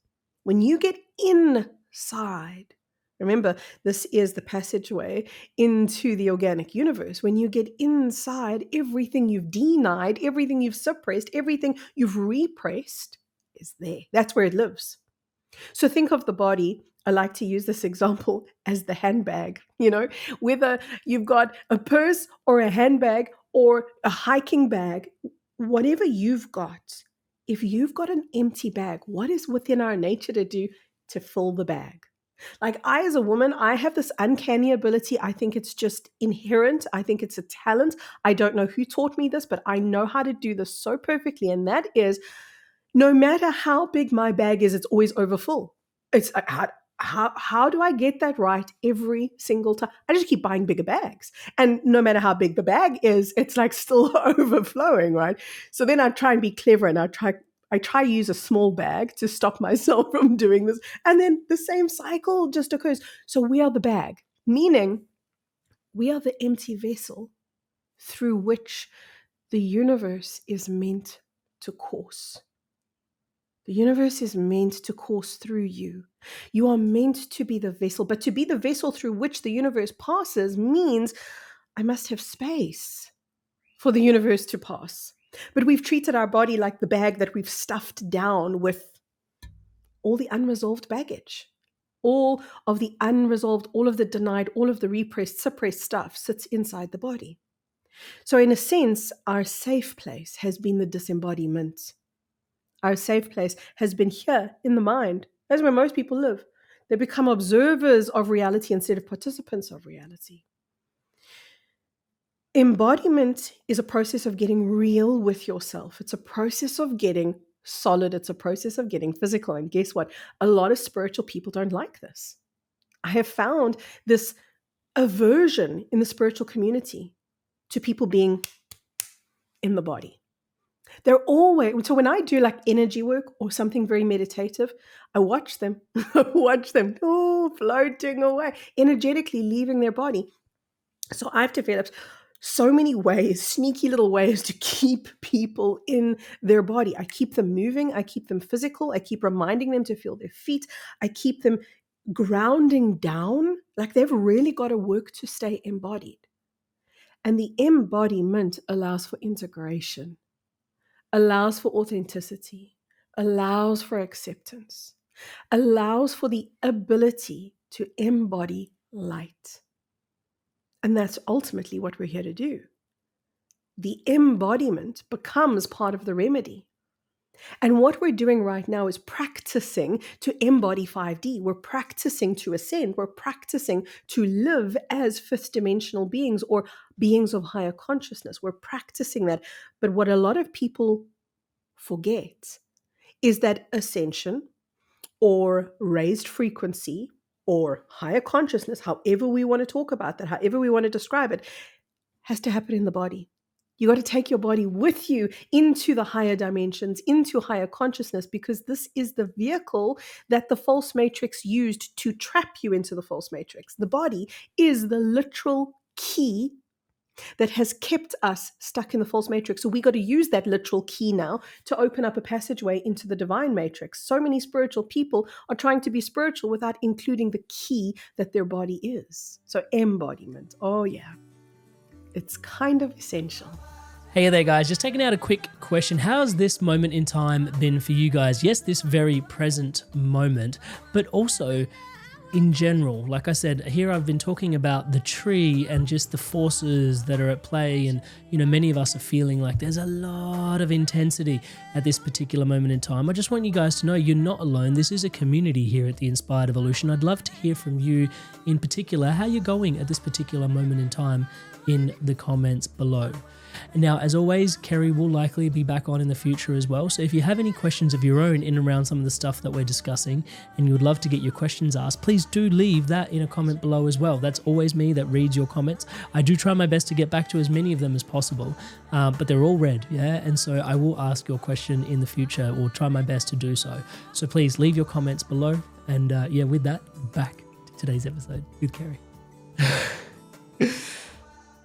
When you get inside, remember, this is the passageway into the organic universe. When you get inside, everything you've denied, everything you've suppressed, everything you've repressed is there. That's where it lives. So think of the body. I like to use this example as the handbag. Whether you've got a purse or a handbag or a hiking bag, whatever you've got, if you've got an empty bag, what is within our nature to do to fill the bag? Like, I, as a woman, I have this uncanny ability. I think it's just inherent. I think it's a talent. I don't know who taught me this, but I know how to do this so perfectly. And that is, no matter how big my bag is, it's always overfull. It's how do I get that right every single time? I just keep buying bigger bags. And no matter how big the bag is, it's like still overflowing, right? So then I try and be clever, and I try to use a small bag to stop myself from doing this. And then the same cycle just occurs. So we are the bag, meaning we are the empty vessel through which the universe is meant to course. The universe is meant to course through you. You are meant to be the vessel, but to be the vessel through which the universe passes means I must have space for the universe to pass. But we've treated our body like the bag that we've stuffed down with all the unresolved baggage. All of the unresolved, all of the denied, all of the repressed, suppressed stuff sits inside the body. So in a sense, our safe place has been the disembodiment. Our safe place has been here in the mind. That's where most people live. They become observers of reality instead of participants of reality. Embodiment is a process of getting real with yourself. It's a process of getting solid. It's a process of getting physical. And guess what? A lot of spiritual people don't like this. I have found this aversion in the spiritual community to people being in the body. They're always, so when I do like energy work or something very meditative, I watch them, floating away, energetically leaving their body. So I've developed so many ways, sneaky little ways to keep people in their body. I keep them moving. I keep them physical. I keep reminding them to feel their feet. I keep them grounding down. Like, they've really got to work to stay embodied. And the embodiment allows for integration, allows for authenticity, allows for acceptance, allows for the ability to embody light. And that's ultimately what we're here to do. The embodiment becomes part of the remedy. And what we're doing right now is practicing to embody 5D. We're practicing to ascend. We're practicing to live as fifth dimensional beings or beings of higher consciousness. We're practicing that. But what a lot of people forget is that ascension or raised frequency or higher consciousness, however we want to talk about that, however we want to describe it, has to happen in the body. You got to take your body with you into the higher dimensions, into higher consciousness, because this is the vehicle that the false matrix used to trap you into the false matrix. The body is the literal key that has kept us stuck in the false matrix. So we got to use that literal key now to open up a passageway into the divine matrix. So many spiritual people are trying to be spiritual without including the key that their body is. So embodiment. Oh yeah. It's kind of essential. Hey there guys, just taking out a quick question. How has this moment in time been for you guys? Yes, this very present moment, but also in general. Like I said, here I've been talking about the tree and just the forces that are at play, and many of us are feeling like there's a lot of intensity at this particular moment in time. I just want you guys to know you're not alone. This is a community here at the Inspired Evolution. I'd love to hear from you in particular, how you're going at this particular moment in time in the comments below. And now, as always, Kerry will likely be back on in the future as well. So if you have any questions of your own in and around some of the stuff that we're discussing and you would love to get your questions asked, please do leave that in a comment below as well. That's always me that reads your comments. I do try my best to get back to as many of them as possible, but they're all read, yeah? And so I will ask your question in the future or try my best to do so. So please leave your comments below. And with that, back to today's episode with Kerry.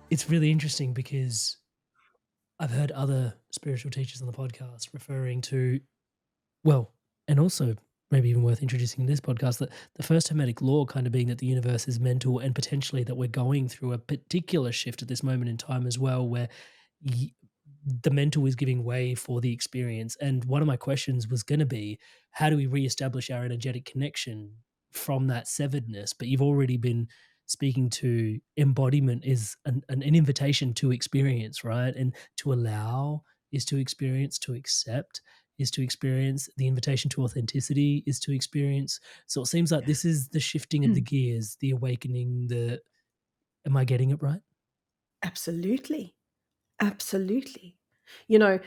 It's really interesting because I've heard other spiritual teachers on the podcast referring to, and also maybe even worth introducing in this podcast, that the first Hermetic law kind of being that the universe is mental, and potentially that we're going through a particular shift at this moment in time as well, where the mental is giving way for the experience. And one of my questions was going to be, how do we reestablish our energetic connection from that severedness? But you've already been speaking to embodiment is an invitation to experience, right? And to allow is to experience, to accept is to experience, the invitation to authenticity is to experience. So it seems like this is the shifting of the gears, the awakening, am I getting it right? Absolutely. Absolutely. You know,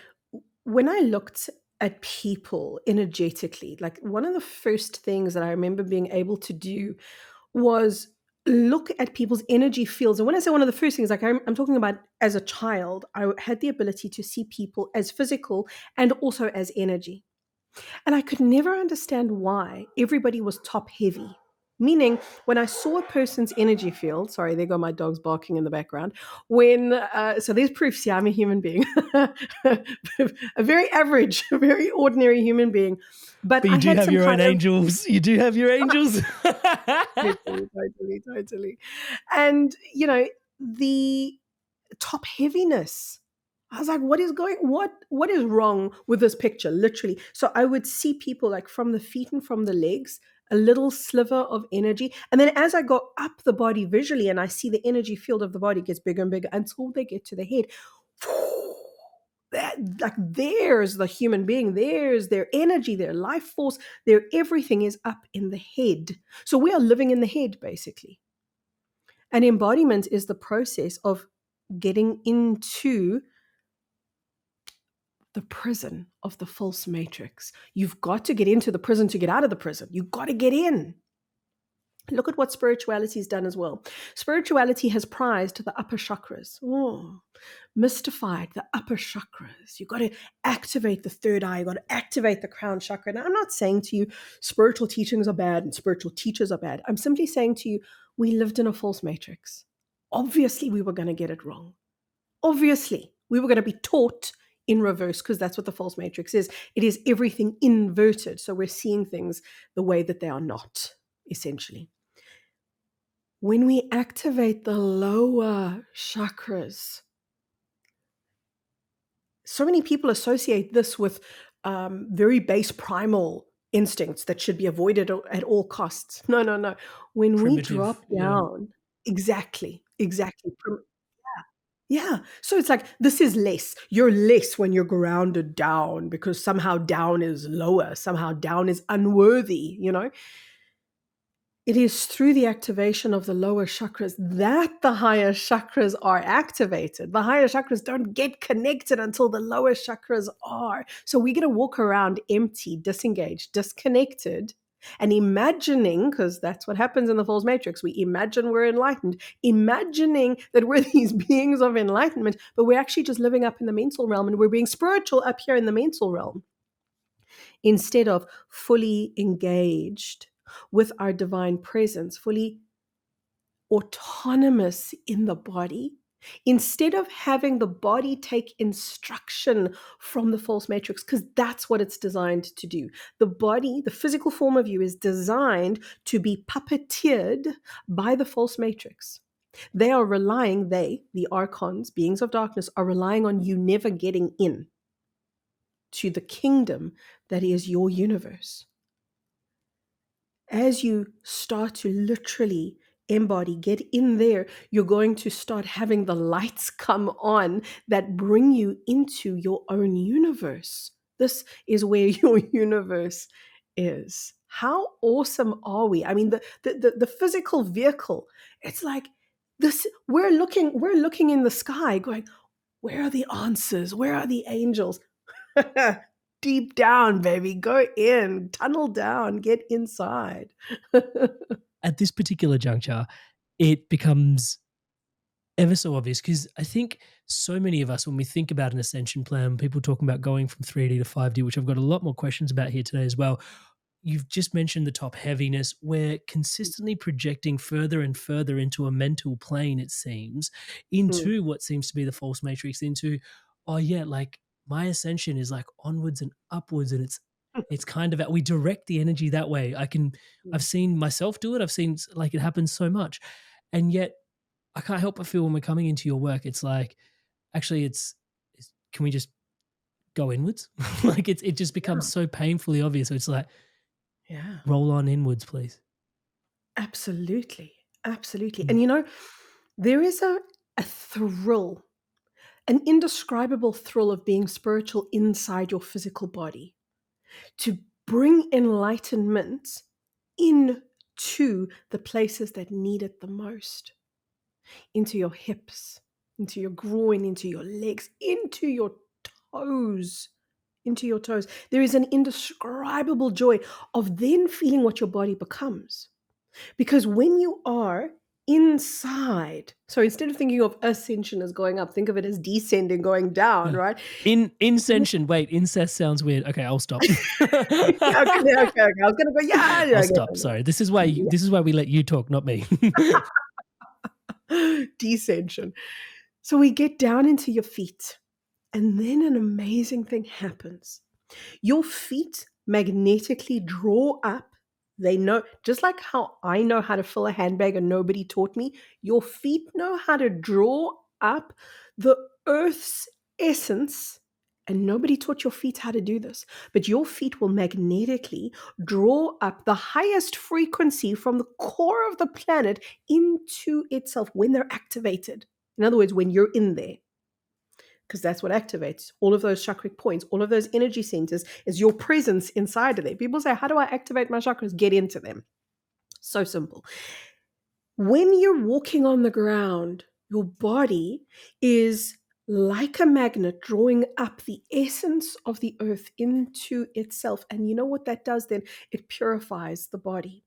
when I looked at people energetically, like one of the first things that I remember being able to do was look at people's energy fields. And when I say one of the first things, like I'm talking about as a child, I had the ability to see people as physical and also as energy. And I could never understand why everybody was top heavy. Meaning, when I saw a person's energy field, sorry, there go my dogs barking in the background. So there's proof, see, I'm a human being, a very average, a very ordinary human being. But you I do had have some your own kind of, angels. You do have your angels. totally. And, the top heaviness. I was like, what is wrong with this picture? Literally. So I would see people like from the feet and from the legs, a little sliver of energy. And then as I go up the body visually and I see the energy field of the body gets bigger and bigger until they get to the head. There's the human being, there's their energy, their life force, their everything is up in the head. So we are living in the head, basically. And embodiment is the process of getting into the prison of the false matrix. You've got to get into the prison to get out of the prison. You've got to get in. Look at what spirituality has done as well. Spirituality has prized the upper chakras. Mystified the upper chakras. You've got to activate the third eye. You've got to activate the crown chakra. Now, I'm not saying to you spiritual teachings are bad and spiritual teachers are bad. I'm simply saying to you, we lived in a false matrix. Obviously, we were going to get it wrong. Obviously, we were going to be taught in reverse, because that's what the false matrix is. It is everything inverted. So we're seeing things the way that they are not, essentially. When we activate the lower chakras, so many people associate this with very base primal instincts that should be avoided at all costs. No. When Primitive, we drop down, exactly. Yeah. So it's like, this is less. You're less when you're grounded down, because somehow down is lower. Somehow down is unworthy, It is through the activation of the lower chakras that the higher chakras are activated. The higher chakras don't get connected until the lower chakras are. So we're going to walk around empty, disengaged, disconnected, and imagining, because that's what happens in the false matrix, we imagine we're enlightened, imagining that we're these beings of enlightenment, but we're actually just living up in the mental realm, and we're being spiritual up here in the mental realm, instead of fully engaged with our divine presence, fully autonomous in the body, instead of having the body take instruction from the false matrix, because that's what it's designed to do. The body, the physical form of you, is designed to be puppeteered by the false matrix. They are relying, the Archons, beings of darkness, are relying on you never getting in to the kingdom that is your universe. As you start to literally embody, get in there, you're going to start having the lights come on that bring you into your own universe. This is where your universe is. How awesome are we? I mean, the physical vehicle, it's like this, we're looking in the sky going, where are the answers? Where are the angels? Deep down, baby, go in, tunnel down, get inside. At this particular juncture, it becomes ever so obvious, because I think so many of us, when we think about an ascension plan, people talking about going from 3D to 5D, which I've got a lot more questions about here today as well, you've just mentioned the top heaviness. We're consistently projecting further and further into a mental plane, it seems, into what seems to be the false matrix, into, oh yeah, like my ascension is like onwards and upwards, and it's kind of, we direct the energy that way. I've seen myself do it. I've seen like it happens so much. And yet I can't help but feel when we're coming into your work, it's like, actually can we just go inwards? Like it just becomes so painfully obvious. So it's like, roll on inwards, please. Absolutely. Absolutely. And you know, there is a thrill, an indescribable thrill of being spiritual inside your physical body. To bring enlightenment into the places that need it the most, into your hips, into your groin, into your legs, into your toes. There is an indescribable joy of then feeling what your body becomes. Because when you are inside, so instead of thinking of ascension as going up, think of it as descending, going down, right? Ascension. Wait, incest sounds weird. Okay, I'll stop. Okay. I was gonna go, I'll stop. Sorry. This is why we let you talk, not me. Descension. So we get down into your feet, and then an amazing thing happens. Your feet magnetically draw up. They know, just like how I know how to fill a handbag and nobody taught me, your feet know how to draw up the earth's essence, and nobody taught your feet how to do this. But your feet will magnetically draw up the highest frequency from the core of the planet into itself when they're activated. In other words, when you're in there. Because that's what activates all of those chakric points, all of those energy centers, is your presence inside of there. People say, how do I activate my chakras? Get into them. So simple. When you're walking on the ground, your body is like a magnet drawing up the essence of the earth into itself. And you know what that does then? It purifies the body.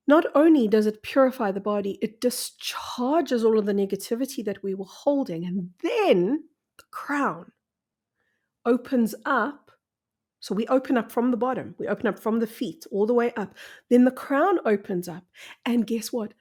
Not only does it purify the body, it discharges all of the negativity that we were holding. And then the crown opens up. So we open up from the bottom. We open up from the feet all the way up. Then the crown opens up. And guess what?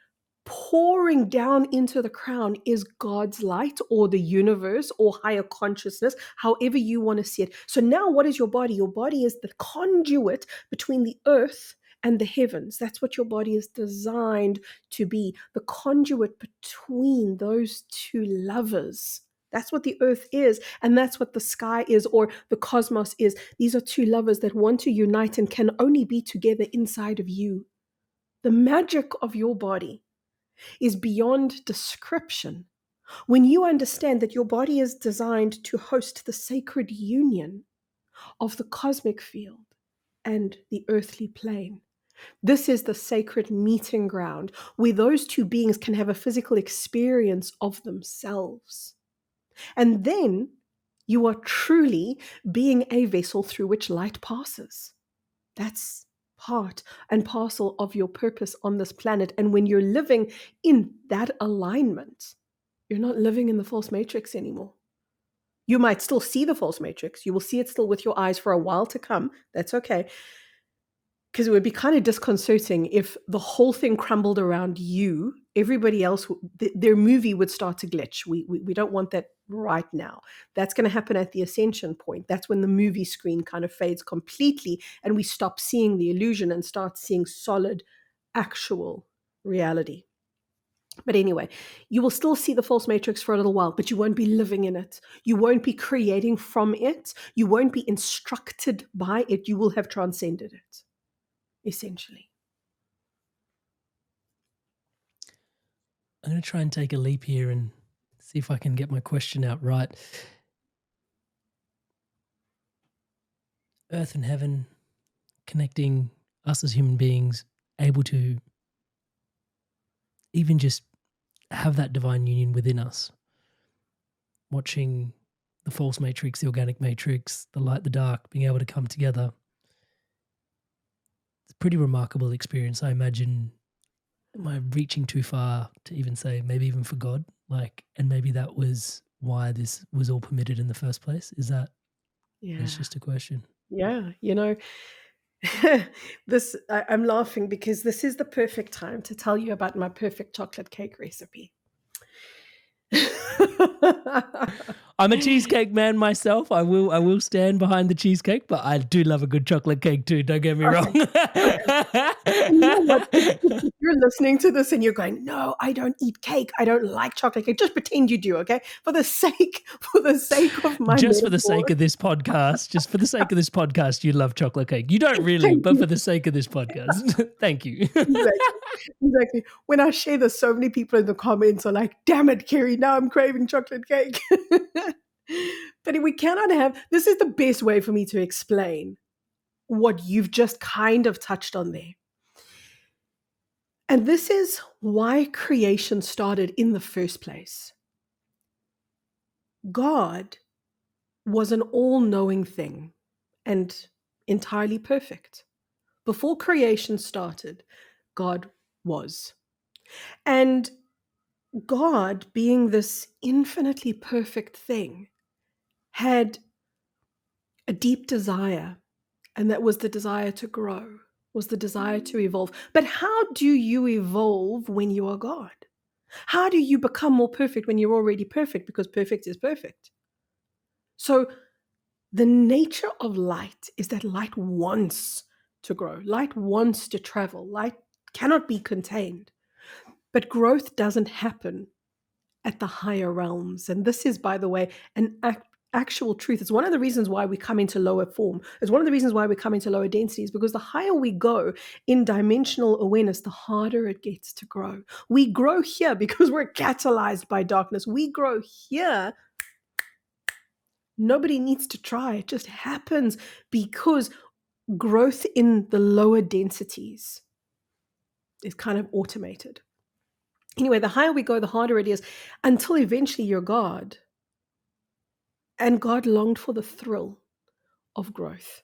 Pouring down into the crown is God's light, or the universe, or higher consciousness, however you want to see it. So now what is your body? Your body is the conduit between the earth and the heavens. That's what your body is designed to be, the conduit between those two lovers. That's what the earth is, and that's what the sky is, or the cosmos is. These are two lovers that want to unite and can only be together inside of you. The magic of your body is beyond description. When you understand that your body is designed to host the sacred union of the cosmic field and the earthly plane. This is the sacred meeting ground where those two beings can have a physical experience of themselves. And then you are truly being a vessel through which light passes. That's part and parcel of your purpose on this planet. And when you're living in that alignment, you're not living in the false matrix anymore. You might still see the false matrix. You will see it still with your eyes for a while to come. That's okay. Because it would be kind of disconcerting if the whole thing crumbled around you. Everybody else, their movie would start to glitch. We don't want that right now. That's going to happen at the ascension point. That's when the movie screen kind of fades completely and we stop seeing the illusion and start seeing solid, actual reality. But anyway, you will still see the false matrix for a little while, but you won't be living in it. You won't be creating from it. You won't be instructed by it. You will have transcended it, essentially. I'm going to try and take a leap here and see if I can get my question out right. Earth and heaven, connecting us as human beings, able to even just have that divine union within us. Watching the false matrix, the organic matrix, the light, the dark, being able to come together. It's a pretty remarkable experience. I imagine, am I reaching too far to even say, maybe even for God? And maybe that was why this was all permitted in the first place? Is that, Yeah. it's just a question. Yeah. I'm laughing because this is the perfect time to tell you about my perfect chocolate cake recipe. I'm a cheesecake man myself. I will stand behind the cheesecake, but I do love a good chocolate cake too. Don't get me wrong. You know what? If you're listening to this and you're going, no, I don't eat cake. I don't like chocolate cake. Just pretend you do, okay? For the sake of my Just for the metaphor. sake of this podcast, you love chocolate cake. You don't really, but for the sake of this podcast, thank you. Exactly. When I share this, so many people in the comments are like, damn it, Kerry, now I'm craving chocolate cake. But we cannot have, this is the best way for me to explain what you've just kind of touched on there. And this is why creation started in the first place. God was an all-knowing thing and entirely perfect. Before creation started, God was. And God, being this infinitely perfect thing, had a deep desire, and that was the desire to grow, was the desire to evolve. But how do you evolve when you are God? How do you become more perfect when you're already perfect? Because perfect is perfect. So the nature of light is that light wants to grow. Light wants to travel. Light cannot be contained. But growth doesn't happen at the higher realms. And this is, by the way, an actual truth. It's one of the reasons why we come into lower form. It's one of the reasons why we come into lower densities, because the higher we go in dimensional awareness, the harder it gets to grow. We grow here because we're catalyzed by darkness. We grow here. Nobody needs to try. It just happens because growth in the lower densities is kind of automated. Anyway, the higher we go, the harder it is, until eventually you're God. And God longed for the thrill of growth.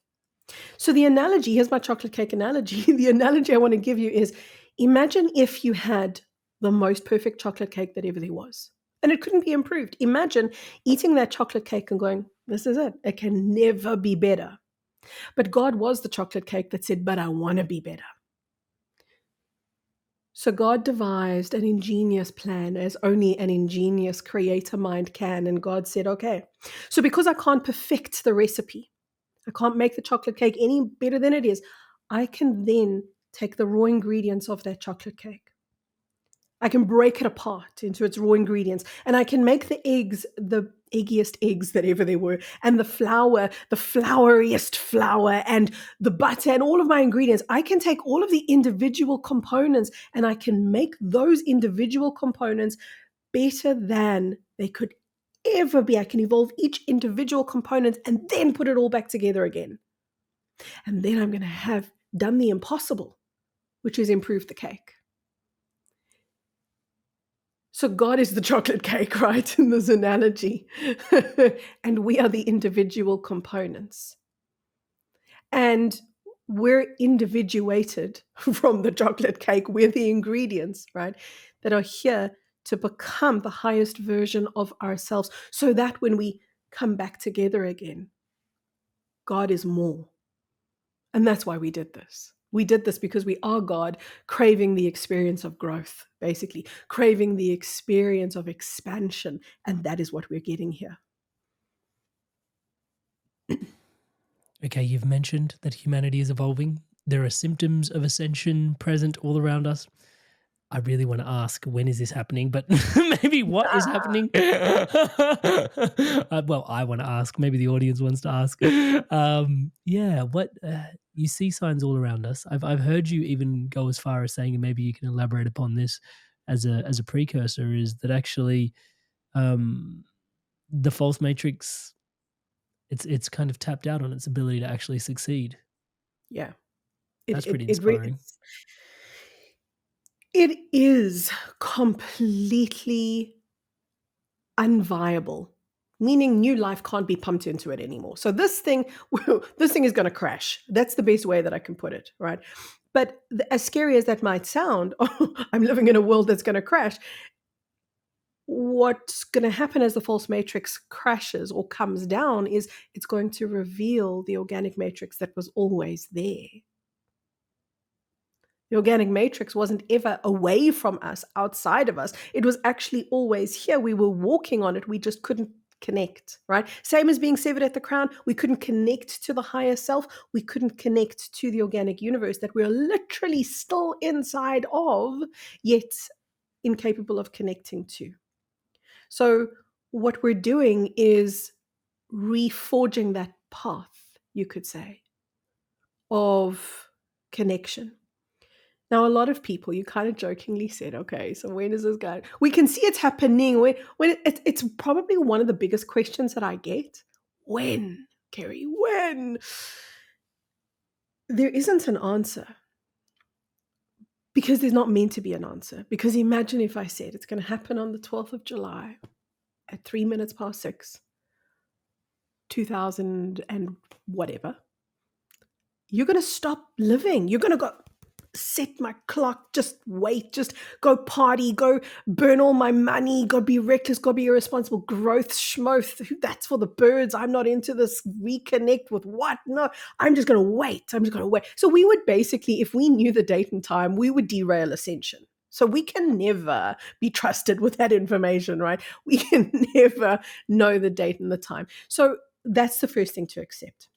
So the analogy, here's my chocolate cake analogy. The analogy I want to give you is, imagine if you had the most perfect chocolate cake that ever there was, and it couldn't be improved. Imagine eating that chocolate cake and going, this is it. It can never be better. But God was the chocolate cake that said, but I want to be better. So God devised an ingenious plan, as only an ingenious creator mind can. And God said, okay, so because I can't perfect the recipe, I can't make the chocolate cake any better than it is, I can then take the raw ingredients of that chocolate cake. I can break it apart into its raw ingredients, and I can make the eggs, the eggiest eggs that ever there were, and the flour, the flouriest flour, and the butter, and all of my ingredients. I can take all of the individual components, and I can make those individual components better than they could ever be. I can evolve each individual component and then put it all back together again. And then I'm going to have done the impossible, which is improve the cake. So God is the chocolate cake, right, in this analogy. And we are the individual components. And we're individuated from the chocolate cake. We're the ingredients, right, that are here to become the highest version of ourselves, so that when we come back together again, God is more. And that's why we did this. We did this because we are God, craving the experience of growth, basically, craving the experience of expansion. And that is what we're getting here. Okay, you've mentioned that humanity is evolving. There are symptoms of ascension present all around us. I really want to ask, when is this happening? But maybe what is happening? Well, I want to ask. Maybe the audience wants to ask. What you see signs all around us. I've heard you even go as far as saying, and maybe you can elaborate upon this as a precursor, is that actually the false matrix, it's kind of tapped out on its ability to actually succeed. Yeah. That's pretty inspiring. It is completely unviable, meaning new life can't be pumped into it anymore. So this thing is going to crash. That's the best way that I can put it, right? But as scary as that might sound, I'm living in a world that's going to crash. What's going to happen as the false matrix crashes or comes down is it's going to reveal the organic matrix that was always there. The organic matrix wasn't ever away from us, outside of us. It was actually always here. We were walking on it. We just couldn't connect, right? Same as being severed at the crown. We couldn't connect to the higher self. We couldn't connect to the organic universe that we're literally still inside of, yet incapable of connecting to. So what we're doing is reforging that path, you could say, of connection. Now, a lot of people, you kind of jokingly said, okay, so when is this going? We can see it's happening. It's probably one of the biggest questions that I get. When, Kerry, when? There isn't an answer, because there's not meant to be an answer. Because imagine if I said it's going to happen on the 12th of July at 3 minutes past 6, 2000 and whatever. You're going to stop living. You're going to go, set my clock, just wait, just go party, go burn all my money, go be reckless, go be irresponsible, growth, schmoth, that's for the birds. I'm not into this, reconnect with what? No, I'm just going to wait. So we would basically, if we knew the date and time, we would derail Ascension. So we can never be trusted with that information, right? We can never know the date and the time. So that's the first thing to accept.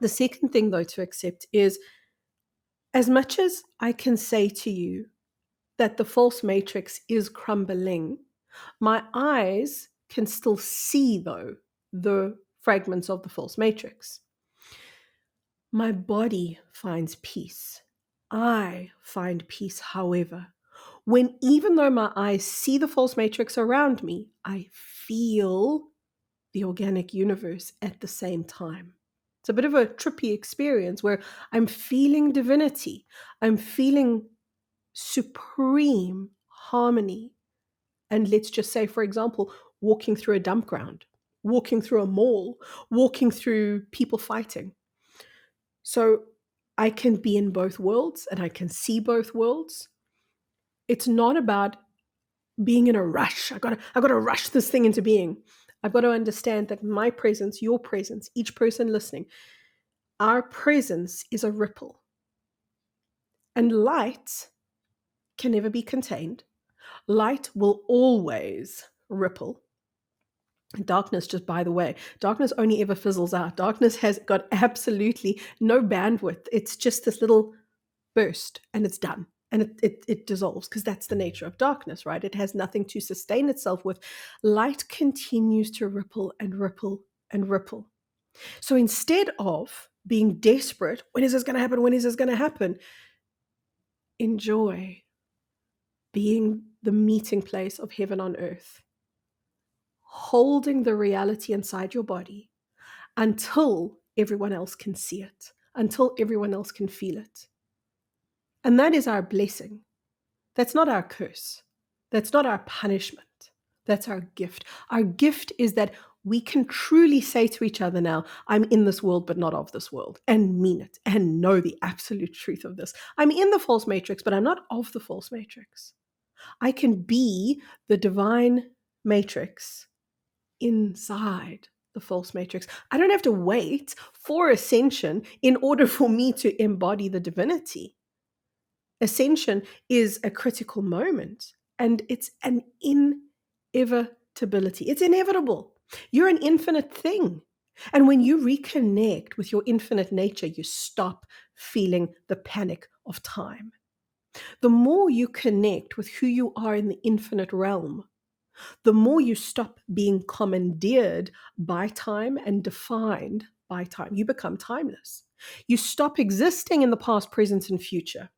The second thing, though, to accept is, as much as I can say to you that the false matrix is crumbling, my eyes can still see, though, the fragments of the false matrix. My body finds peace. I find peace, however, when even though my eyes see the false matrix around me, I feel the organic universe at the same time. It's a bit of a trippy experience where I'm feeling divinity. I'm feeling supreme harmony. And let's just say, for example, walking through a dump ground, walking through a mall, walking through people fighting. So I can be in both worlds and I can see both worlds. It's not about being in a rush. I gotta rush this thing into being. I've got to understand that my presence, your presence, each person listening, our presence is a ripple. And light can never be contained. Light will always ripple. Darkness, just by the way, darkness only ever fizzles out. Darkness has got absolutely no bandwidth. It's just this little burst and it's done. And it dissolves, because that's the nature of darkness, right? It has nothing to sustain itself with. Light continues to ripple and ripple and ripple. So instead of being desperate, when is this going to happen? When is this going to happen? Enjoy being the meeting place of heaven on earth, holding the reality inside your body until everyone else can see it, until everyone else can feel it. And that is our blessing. That's not our curse. That's not our punishment. That's our gift. Our gift is that we can truly say to each other now, I'm in this world, but not of this world, and mean it and know the absolute truth of this. I'm in the false matrix, but I'm not of the false matrix. I can be the divine matrix inside the false matrix. I don't have to wait for ascension in order for me to embody the divinity. Ascension is a critical moment, and it's an inevitability. It's inevitable. You're an infinite thing. And when you reconnect with your infinite nature, you stop feeling the panic of time. The more you connect with who you are in the infinite realm, the more you stop being commandeered by time and defined by time. You become timeless. You stop existing in the past, present, and future.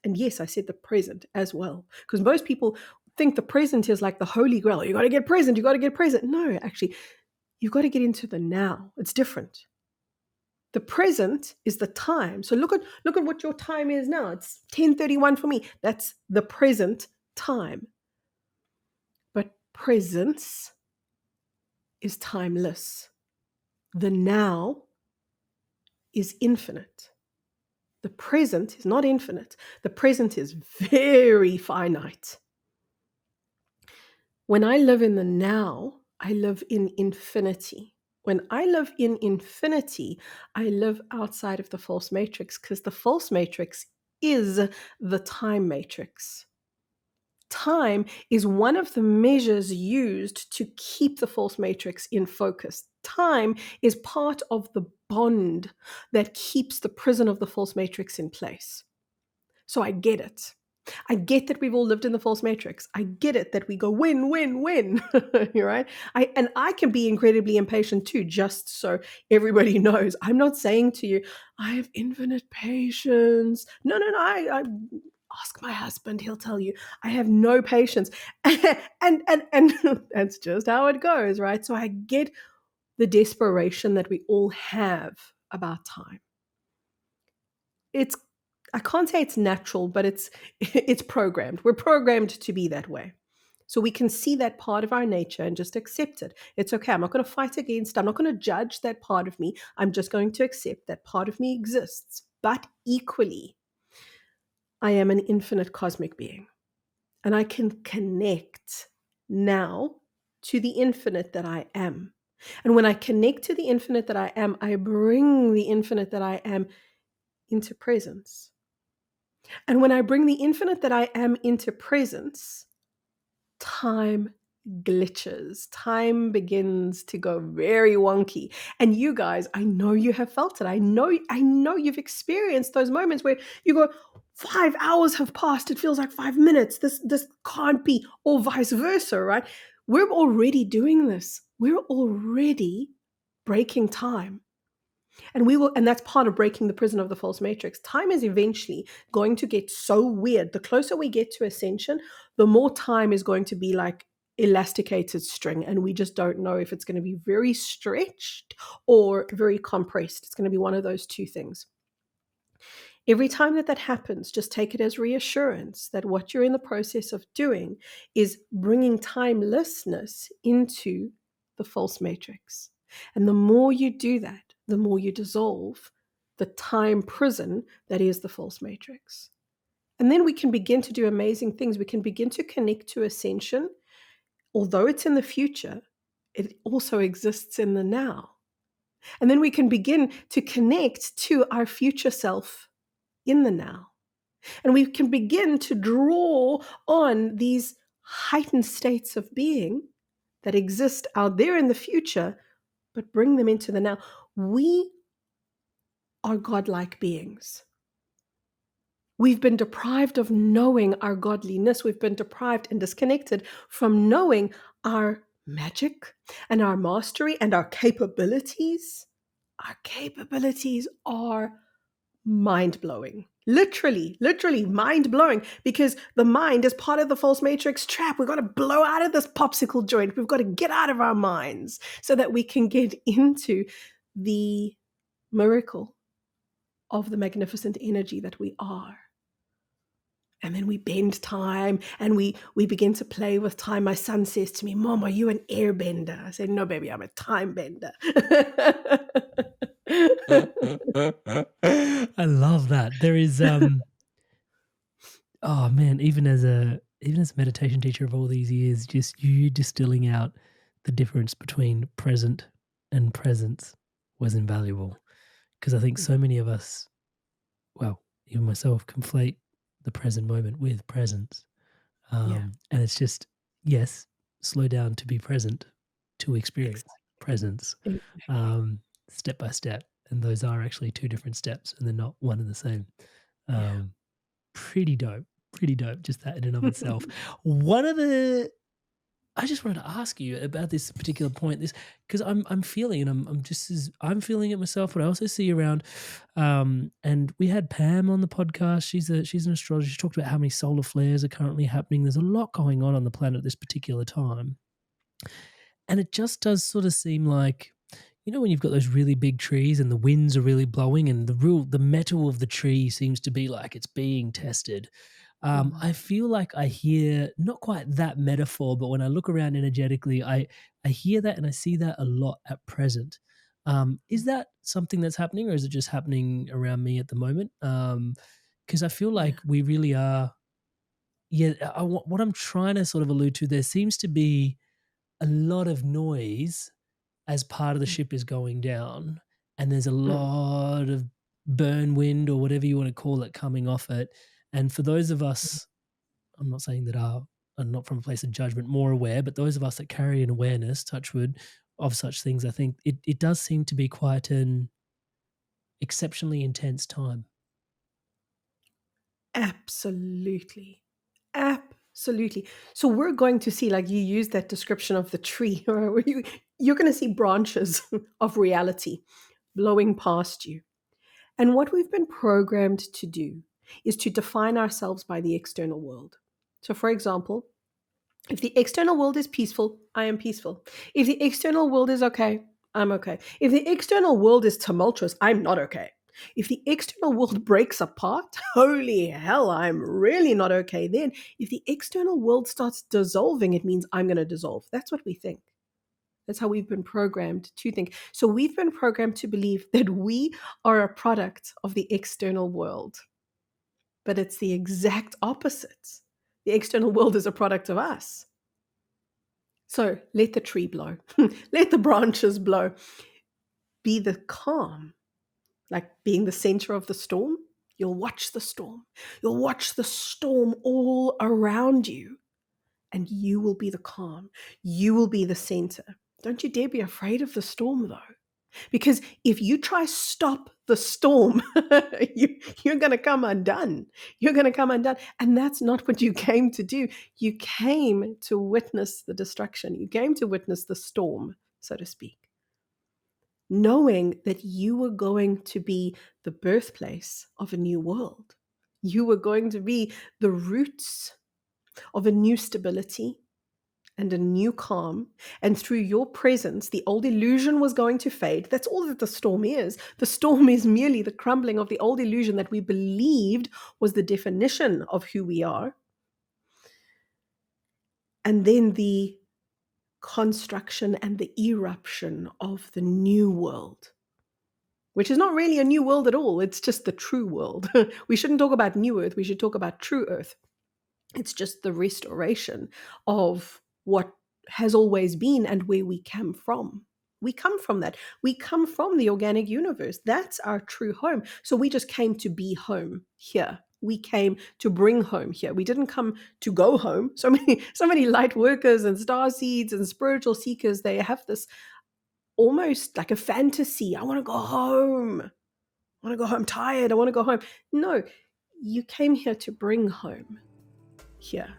And yes, I said the present as well, because most people think the present is like the holy grail. You got to get present. You got to get present. No, actually, you've got to get into the now. It's different. The present is the time. So look at what your time is now. It's 10:31 for me. That's the present time. But presence is timeless. The now is infinite. The present is not infinite. The present is very finite. When I live in the now, I live in infinity. When I live in infinity, I live outside of the false matrix, because the false matrix is the time matrix. Time is one of the measures used to keep the false matrix in focus. Time is part of the bond that keeps the prison of the false matrix in place. So I get it. I get that we've all lived in the false matrix. I get it that we go win, win, win. You're right. I can be incredibly impatient too, just so everybody knows. I'm not saying to you, I have infinite patience. No. I ask my husband, he'll tell you, I have no patience. and that's just how it goes, right? So I get the desperation that we all have about time. I can't say it's natural, but it's programmed. We're programmed to be that way. So we can see that part of our nature and just accept it. It's okay. I'm not going to fight against it. I'm not going to judge that part of me. I'm just going to accept that part of me exists. But equally, I am an infinite cosmic being. And I can connect now to the infinite that I am. And when I connect to the infinite that I am, I bring the infinite that I am into presence. And when I bring the infinite that I am into presence, time glitches. Time begins to go very wonky. And you guys, I know you have felt it. I know you've experienced those moments where you go, 5 hours have passed. It feels like 5 minutes. This can't be, or vice versa, right? We're already doing this. We're already breaking time. And that's part of breaking the prison of the false matrix. Time is eventually going to get so weird. The closer we get to ascension, the more time is going to be like elasticated string. And we just don't know if it's going to be very stretched or very compressed. It's going to be one of those two things. Every time that happens, just take it as reassurance that what you're in the process of doing is bringing timelessness into the false matrix. And the more you do that, the more you dissolve the time prison that is the false matrix. And then we can begin to do amazing things. We can begin to connect to ascension. Although it's in the future, it also exists in the now. And then we can begin to connect to our future self in the now. And we can begin to draw on these heightened states of being that exist out there in the future, but bring them into the now. We are godlike beings. We've been deprived of knowing our godliness. We've been deprived and disconnected from knowing our magic and our mastery and our capabilities. Our capabilities are mind-blowing. Literally mind-blowing, because the mind is part of the false matrix trap. We've got to blow out of this popsicle joint. We've got to get out of our minds so that we can get into the miracle of the magnificent energy that we are. And then we bend time and we begin to play with time. My son says to me, Mom, are you an airbender? I said, no, baby, I'm a time bender. I love that. There is oh man, even as a meditation teacher of all these years, just you distilling out the difference between present and presence was invaluable. Because I think so many of us, well, even myself, conflate the present moment with presence. And it's just, yes, slow down to be present, to experience presence, step by step. And those are actually two different steps, and they're not one and the same. Pretty dope, just that in and of itself. I just wanted to ask you about this particular point, because I'm feeling, and I'm feeling it myself, but I also see around, and we had Pam on the podcast. She's an astrologer. She talked about how many solar flares are currently happening. There's a lot going on the planet at this particular time, and it just does sort of seem like, when you've got those really big trees and the winds are really blowing, and the metal of the tree seems to be like it's being tested. I feel like I hear not quite that metaphor, but when I look around energetically, I hear that and I see that a lot at present. Is that something that's happening, or is it just happening around me at the moment? Because I feel like we really are. Yeah, what I'm trying to sort of allude to, there seems to be a lot of noise as part of the ship is going down, and there's a lot of burn wind or whatever you want to call it coming off it. And for those of us, I'm not saying that are not from a place of judgment, more aware, but those of us that carry an awareness, touch wood, of such things, I think it does seem to be quite an exceptionally intense time. Absolutely. Absolutely. So we're going to see, like you used that description of the tree, where you're going to see branches of reality blowing past you. And what we've been programmed to do is to define ourselves by the external world. So, for example, if the external world is peaceful, I am peaceful. If the external world is okay, I'm okay. If the external world is tumultuous, I'm not okay. If the external world breaks apart, holy hell, I'm really not okay. Then, if the external world starts dissolving, it means I'm going to dissolve. That's what we think. That's how we've been programmed to think. So we've been programmed to believe that we are a product of the external world. But it's the exact opposite. The external world is a product of us. So let the tree blow. Let the branches blow. Be the calm, like being the center of the storm. You'll watch the storm. You'll watch the storm all around you. And you will be the calm. You will be the center. Don't you dare be afraid of the storm, though. Because if you try stop the storm, you're going to come undone. You're going to come undone. And that's not what you came to do. You came to witness the destruction. You came to witness the storm, so to speak. Knowing that you were going to be the birthplace of a new world. You were going to be the roots of a new stability and a new calm. And through your presence, the old illusion was going to fade. That's all that the storm is. The storm is merely the crumbling of the old illusion that we believed was the definition of who we are. And then the construction and the eruption of the new world, which is not really a new world at all. It's just the true world. We shouldn't talk about new earth. We should talk about true earth. It's just the restoration of what has always been and where we come from. We come from that. We come from the organic universe. That's our true home. So we just came to be home here. We came to bring home here. We didn't come to go home. So many light workers and star seeds and spiritual seekers, they have this almost like a fantasy. I want to go home. I want to go home tired. I want to go home. No, you came here to bring home here.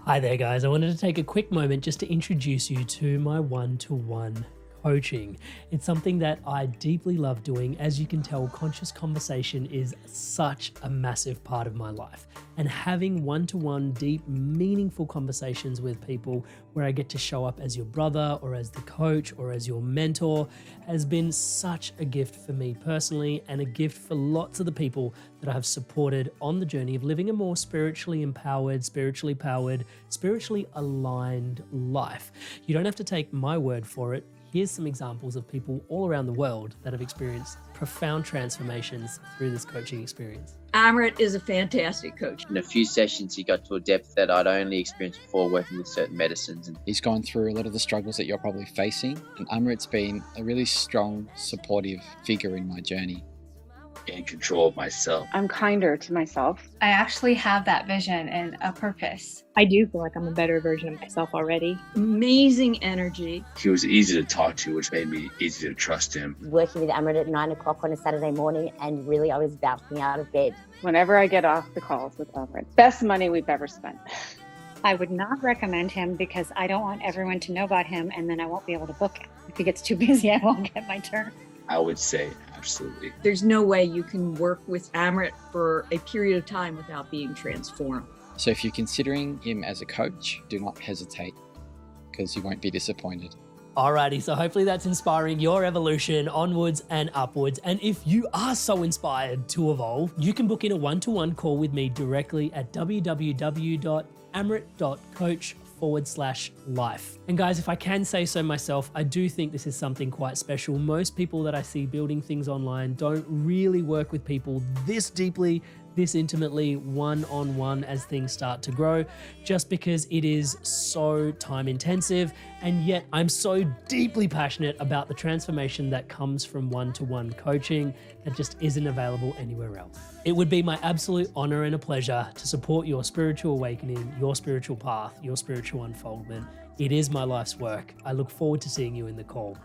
Hi there, guys. I wanted to take a quick moment just to introduce you to my one-to-one coaching. It's something that I deeply love doing. As you can tell, conscious conversation is such a massive part of my life. And having one-to-one, deep, meaningful conversations with people where I get to show up as your brother or as the coach or as your mentor has been such a gift for me personally, and a gift for lots of the people that I have supported on the journey of living a more spiritually empowered, spiritually powered, spiritually aligned life. You don't have to take my word for it. Here's some examples of people all around the world that have experienced profound transformations through this coaching experience. Amrit is a fantastic coach. In a few sessions, he got to a depth that I'd only experienced before working with certain medicines. He's gone through a lot of the struggles that you're probably facing, and Amrit's been a really strong, supportive figure in my journey. In control of myself. I'm kinder to myself. I actually have that vision and a purpose. I do feel like I'm a better version of myself already. Amazing energy. He was easy to talk to, which made me easy to trust him. Working with Amrit at 9 o'clock on a Saturday morning, and really I was bouncing out of bed. Whenever I get off the calls with Amrit, best money we've ever spent. I would not recommend him because I don't want everyone to know about him, and then I won't be able to book him. If he gets too busy, I won't get my turn. I would say absolutely. There's no way you can work with Amrit for a period of time without being transformed. So if you're considering him as a coach, do not hesitate, because you won't be disappointed. Alrighty, so hopefully that's inspiring your evolution onwards and upwards. And if you are so inspired to evolve, you can book in a one-to-one call with me directly at www.amrit.coach/life. And guys, if I can say so myself, I do think this is something quite special. Most people that I see building things online don't really work with people this deeply, this intimately one-on-one as things start to grow, just because it is so time intensive, and yet I'm so deeply passionate about the transformation that comes from one-to-one coaching that just isn't available anywhere else. It would be my absolute honor and a pleasure to support your spiritual awakening, your spiritual path, your spiritual unfoldment. It is my life's work. I look forward to seeing you in the call.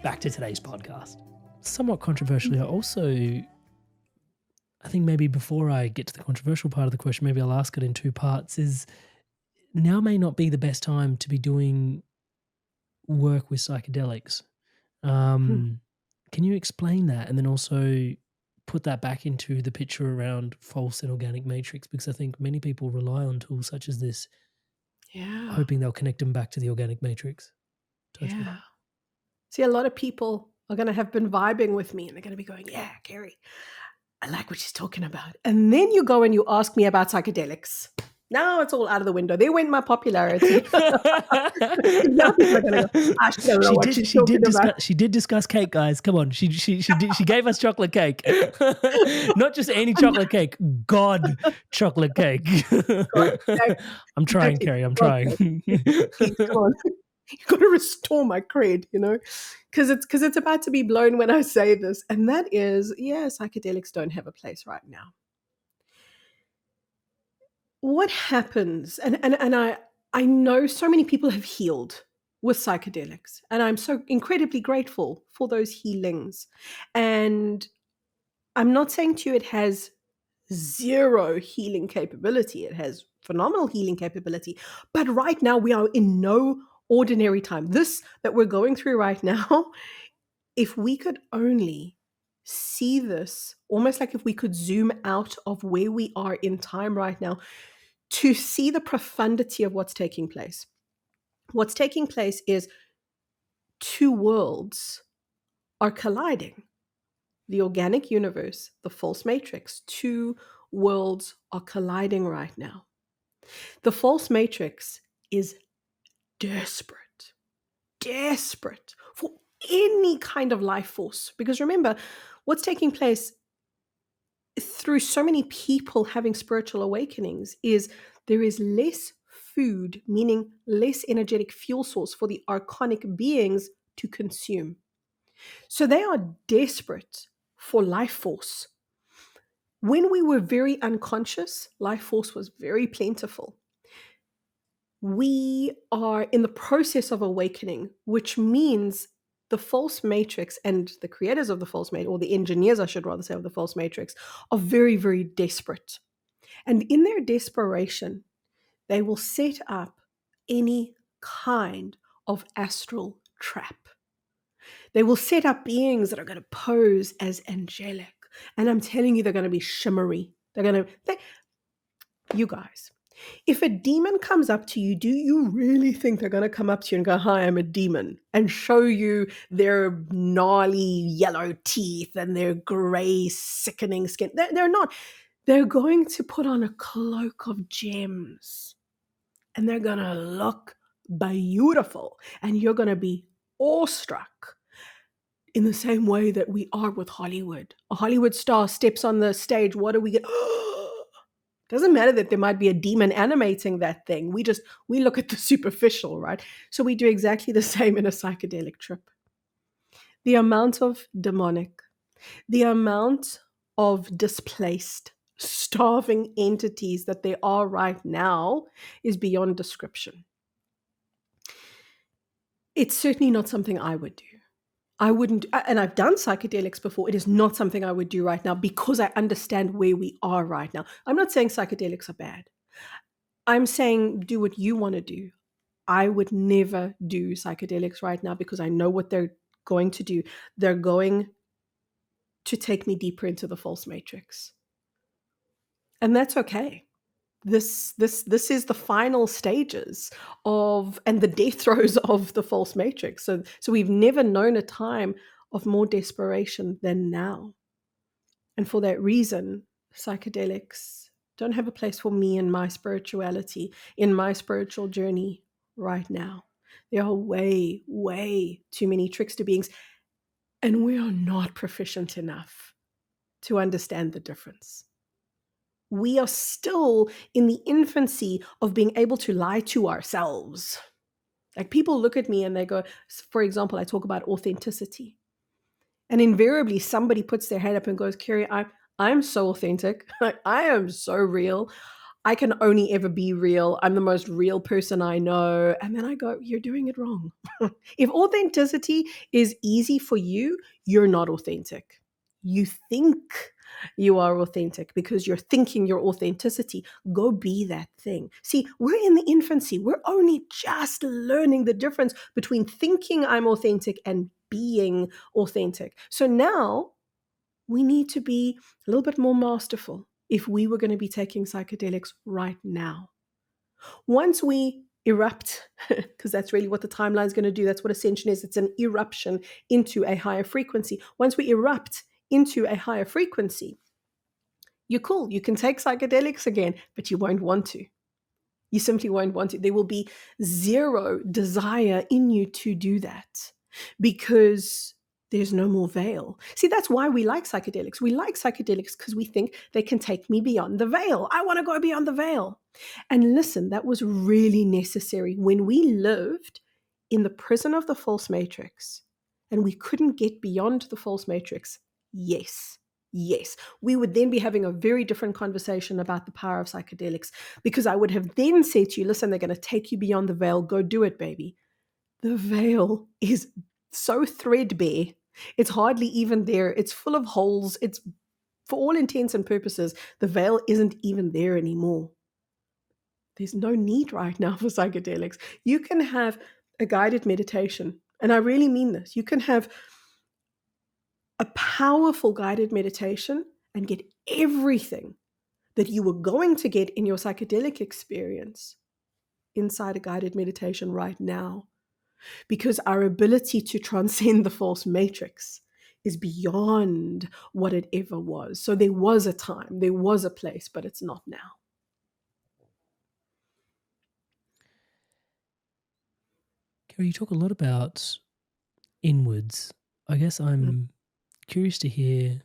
Back to today's podcast. Somewhat controversially, I think maybe before I get to the controversial part of the question, maybe I'll ask it in two parts, is now may not be the best time to be doing work with psychedelics. Can you explain that, and then also put that back into the picture around false and organic matrix? Because I think many people rely on tools such as this, hoping they'll connect them back to the organic matrix. Yeah. See, a lot of people are going to have been vibing with me, and they're going to be going, yeah, Kerry, I like what she's talking about. And then you go and you ask me about psychedelics. Now it's all out of the window. There went my popularity. Now people are going to go, I don't know what she's talking about. She did discuss cake, guys. Come on. She gave us chocolate cake. Not just any chocolate cake. God chocolate cake. I'm trying, Kerry. I'm trying. Come on. You've got to restore my cred, because it's about to be blown when I say this. And that is, psychedelics don't have a place right now. What happens, and I know so many people have healed with psychedelics, and I'm so incredibly grateful for those healings. And I'm not saying to you it has zero healing capability. It has phenomenal healing capability. But right now we are in no ordinary time. This that we're going through right now, if we could only see this, almost like if we could zoom out of where we are in time right now to see the profundity of what's taking place. What's taking place is two worlds are colliding. The organic universe, the false matrix, two worlds are colliding right now. The false matrix is desperate for any kind of life force. Because remember, what's taking place through so many people having spiritual awakenings is there is less food, meaning less energetic fuel source for the archonic beings to consume. So they are desperate for life force. When we were very unconscious, life force was very plentiful. We are in the process of awakening, which means the false matrix and the creators of the false matrix, or the engineers, I should rather say, of the false matrix, are very, very desperate. And in their desperation, they will set up any kind of astral trap. They will set up beings that are going to pose as angelic. And I'm telling you, they're going to be shimmery. You guys, if a demon comes up to you, do you really think they're going to come up to you and go, hi, I'm a demon, and show you their gnarly yellow teeth and their gray, sickening skin? They're not. They're going to put on a cloak of gems, and they're going to look beautiful, and you're going to be awestruck in the same way that we are with Hollywood. A Hollywood star steps on the stage. What do we get? Doesn't matter that there might be a demon animating that thing. We look at the superficial, right? So we do exactly the same in a psychedelic trip. The amount of demonic, the amount of displaced, starving entities that there are right now is beyond description. It's certainly not something I would do. I wouldn't, and I've done psychedelics before. It is not something I would do right now because I understand where we are right now. I'm not saying psychedelics are bad. I'm saying do what you want to do. I would never do psychedelics right now because I know what they're going to do. They're going to take me deeper into the false matrix. And that's okay. This is the final stages of, and the death throes of the false matrix. So we've never known a time of more desperation than now. And for that reason, psychedelics don't have a place for me in my spirituality, in my spiritual journey right now. There are way, way too many trickster beings, and we are not proficient enough to understand the difference. We are still in the infancy of being able to lie to ourselves. Like people look at me and they go, for example, I talk about authenticity. And invariably somebody puts their hand up and goes, Kerry, I'm so authentic. I am so real. I can only ever be real. I'm the most real person I know. And then I go, you're doing it wrong. If authenticity is easy for you, you're not authentic. You think you are authentic because you're thinking your authenticity. Go be that thing. See, we're in the infancy. We're only just learning the difference between thinking I'm authentic and being authentic. So now we need to be a little bit more masterful if we were going to be taking psychedelics right now. Once we erupt, because that's really what the timeline is going to do, that's what Ascension is, it's an eruption into a higher frequency. Once we erupt into a higher frequency, you're cool. You can take psychedelics again, but you won't want to. You simply won't want to. There will be zero desire in you to do that because there's no more veil. See, that's why we like psychedelics. We like psychedelics because we think they can take me beyond the veil. I want to go beyond the veil. And listen, that was really necessary when we lived in the prison of the false matrix and we couldn't get beyond the false matrix. Yes, we would then be having a very different conversation about the power of psychedelics because I would have then said to you, listen, they're going to take you beyond the veil. Go do it, baby. The veil is so threadbare. It's hardly even there. It's full of holes. It's, for all intents and purposes, the veil isn't even there anymore. There's no need right now for psychedelics. You can have a guided meditation, and I really mean this. You can have a powerful guided meditation and get everything that you were going to get in your psychedelic experience inside a guided meditation right now. Because our ability to transcend the false matrix is beyond what it ever was. So there was a time, there was a place, but it's not now. Kerry, you talk a lot about inwards. I guess I'm curious to hear,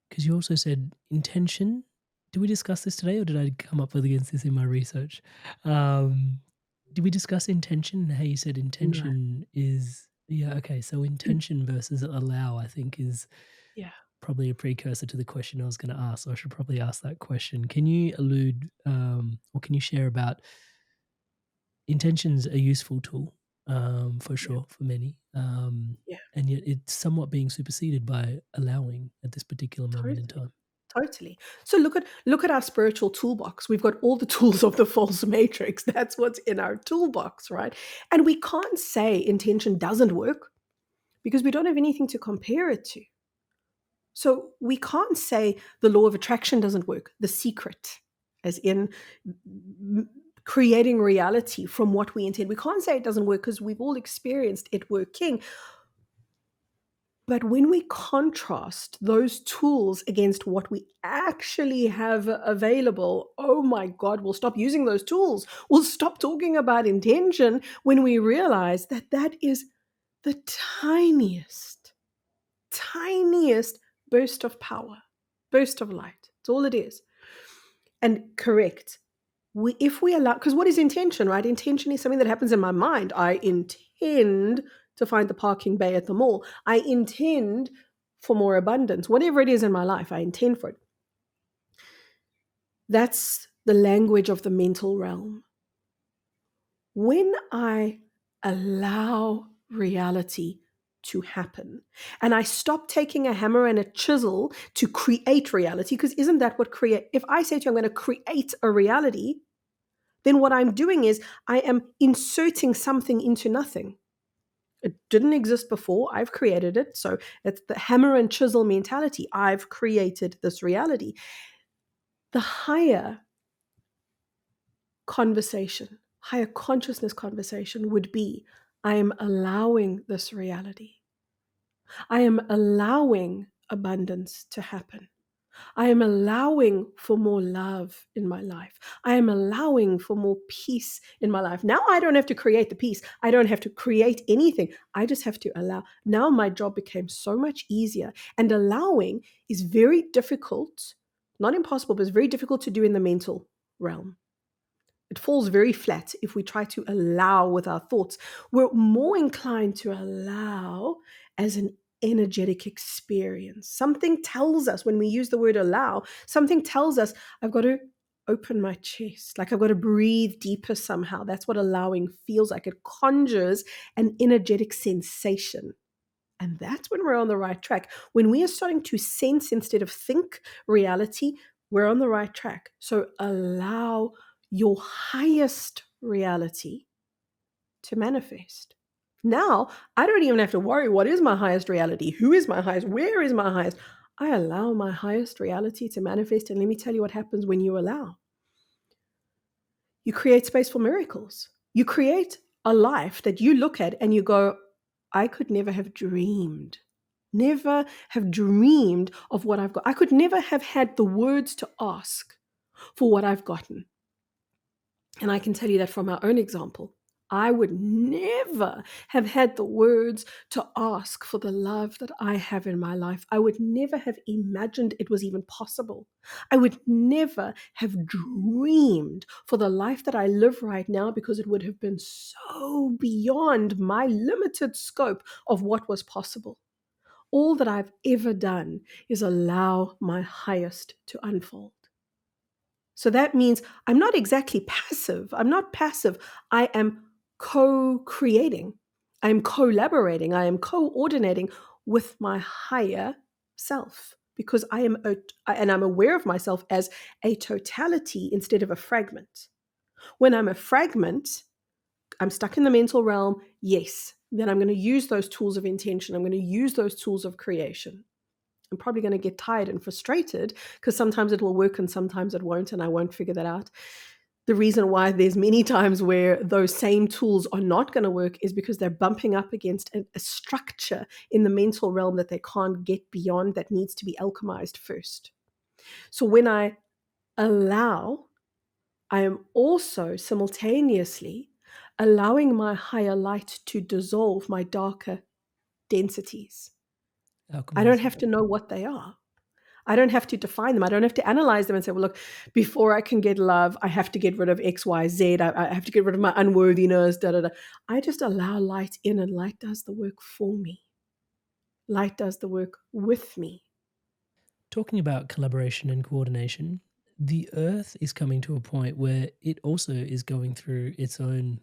because you also said intention. Did we discuss this today or did I come up with against this in my research? Did we discuss intention and how you said intention is, okay, so intention versus allow, I think is probably a precursor to the question I was going to ask. So I should probably ask that question. Can you allude or can you share about intention's a useful tool for sure for many, and yet it's somewhat being superseded by allowing at this particular moment in time. Totally. So look at our spiritual toolbox. We've got all the tools of the false matrix. That's what's in our toolbox, right? And we can't say intention doesn't work because we don't have anything to compare it to. So we can't say the law of attraction doesn't work, the secret, as in creating reality from what we intend. We can't say it doesn't work because we've all experienced it working. But when we contrast those tools against what we actually have available, oh my God, we'll stop using those tools. We'll stop talking about intention when we realize that that is the tiniest burst of power, burst of light. It's all it is. And correct. If we allow, because what is intention, right? Intention is something that happens in my mind. I intend to find the parking bay at the mall. I intend for more abundance. Whatever it is in my life, I intend for it. That's the language of the mental realm. When I allow reality to happen and I stop taking a hammer and a chisel to create reality, because isn't that what if I say to you, I'm going to create a reality, then what I'm doing is I am inserting something into nothing. It didn't exist before. I've created it. So it's the hammer and chisel mentality. I've created this reality. The higher conversation, higher consciousness conversation would be, I am allowing this reality. I am allowing abundance to happen. I am allowing for more love in my life. I am allowing for more peace in my life. Now I don't have to create the peace. I don't have to create anything. I just have to allow. Now my job became so much easier. And allowing is very difficult Not impossible, but it's very difficult to do in the mental realm. It falls very flat if we try to allow with our thoughts. We're more inclined to allow as an energetic experience. Something tells us when we use the word allow, something tells us I've got to open my chest, like I've got to breathe deeper somehow. That's what allowing feels like. It conjures an energetic sensation. And that's when we're on the right track. When we are starting to sense instead of think reality, we're on the right track. So allow your highest reality to manifest. Now, I don't even have to worry, what is my highest reality? Who is my highest? Where is my highest? I allow my highest reality to manifest. And let me tell you what happens when you allow. You create space for miracles. You create a life that you look at and you go, I could never have dreamed of what I've got. I could never have had the words to ask for what I've gotten. And I can tell you that from our own example. I would never have had the words to ask for the love that I have in my life. I would never have imagined it was even possible. I would never have dreamed for the life that I live right now, because it would have been so beyond my limited scope of what was possible. All that I've ever done is allow my highest to unfold. So that means I'm not exactly passive. I'm not passive. I am co-creating. I am collaborating. I am coordinating with my higher self, because I'm aware of myself as a totality instead of a fragment. When I'm a fragment, I'm stuck in the mental realm. Yes, then I'm going to use those tools of intention. I'm going to use those tools of creation. I'm probably going to get tired and frustrated, because sometimes it will work and sometimes it won't, and I won't figure that out. The reason why there's many times where those same tools are not going to work is because they're bumping up against a structure in the mental realm that they can't get beyond, that needs to be alchemized first. So when I allow, I am also simultaneously allowing my higher light to dissolve my darker densities. I don't have to know what they are. I don't have to define them. I don't have to analyze them and say, well, look, before I can get love, I have to get rid of X, Y, Z. I have to get rid of my unworthiness, da, da, da. I just allow light in, and light does the work for me. Light does the work with me. Talking about collaboration and coordination, the Earth is coming to a point where it also is going through its own,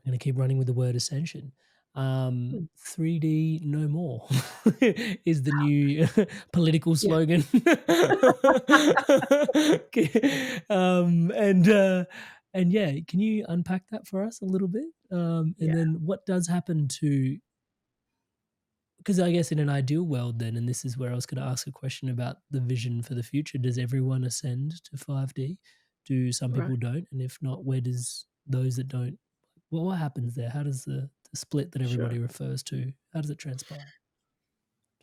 I'm going to keep running with the word ascension. 3D no more is the new political slogan. And yeah, can you unpack that for us a little bit? Then what does happen to, because I guess in an ideal world then, and this is where I was going to ask a question about the vision for the future, does everyone ascend to 5D? Do some people don't? And if not, where does those that don't, what happens there? How does the split that everybody refers to, how does it transpire?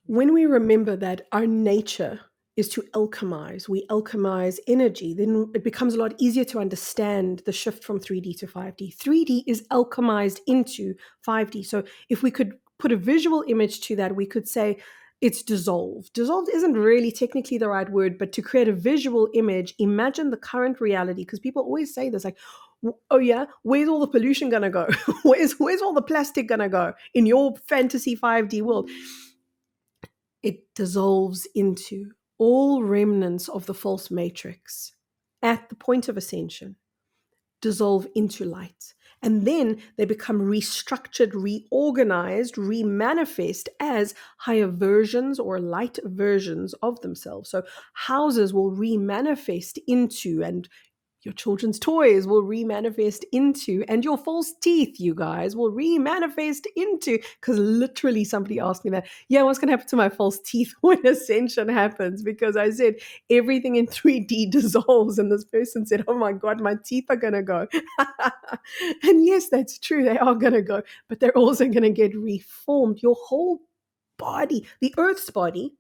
When we remember that our nature is to alchemize, we alchemize energy, then it becomes a lot easier to understand the shift from 3D to 5D. 3D is alchemized into 5D. So if we could put a visual image to that, we could say it's dissolved. Dissolved isn't really technically the right word, but to create a visual image, imagine the current reality, because people always say this, like, oh yeah, where's all the pollution gonna go? where's all the plastic gonna go in your fantasy 5D world? It dissolves into all remnants of the false matrix at the point of ascension, dissolve into light. And then they become restructured, reorganized, remanifest as higher versions or light versions of themselves. So houses will remanifest into, and your children's toys will remanifest into, and your false teeth, you guys, will remanifest into, because literally somebody asked me that, yeah, what's going to happen to my false teeth when ascension happens? Because I said everything in 3D dissolves, and this person said, oh my God, my teeth are going to go. And yes, that's true, they are going to go, but they're also going to get reformed. Your whole body, the Earth's body,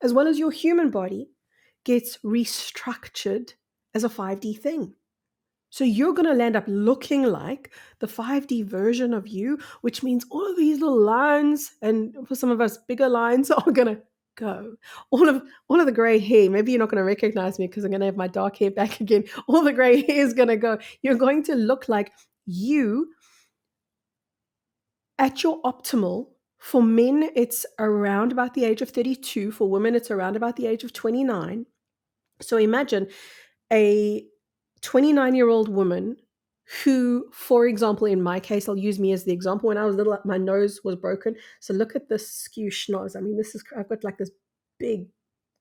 as well as your human body, gets restructured as a 5D thing. So you're going to land up looking like the 5D version of you, which means all of these little lines, and for some of us, bigger lines, are going to go. All of the gray hair, maybe you're not going to recognize me because I'm going to have my dark hair back again. All the gray hair is going to go. You're going to look like you at your optimal. For men, it's around about the age of 32. For women, it's around about the age of 29. So imagine a 29-year-old woman who, for example, in my case, I'll use me as the example. When I was little, my nose was broken. So look at this skew schnoz. I mean, I've got like this big,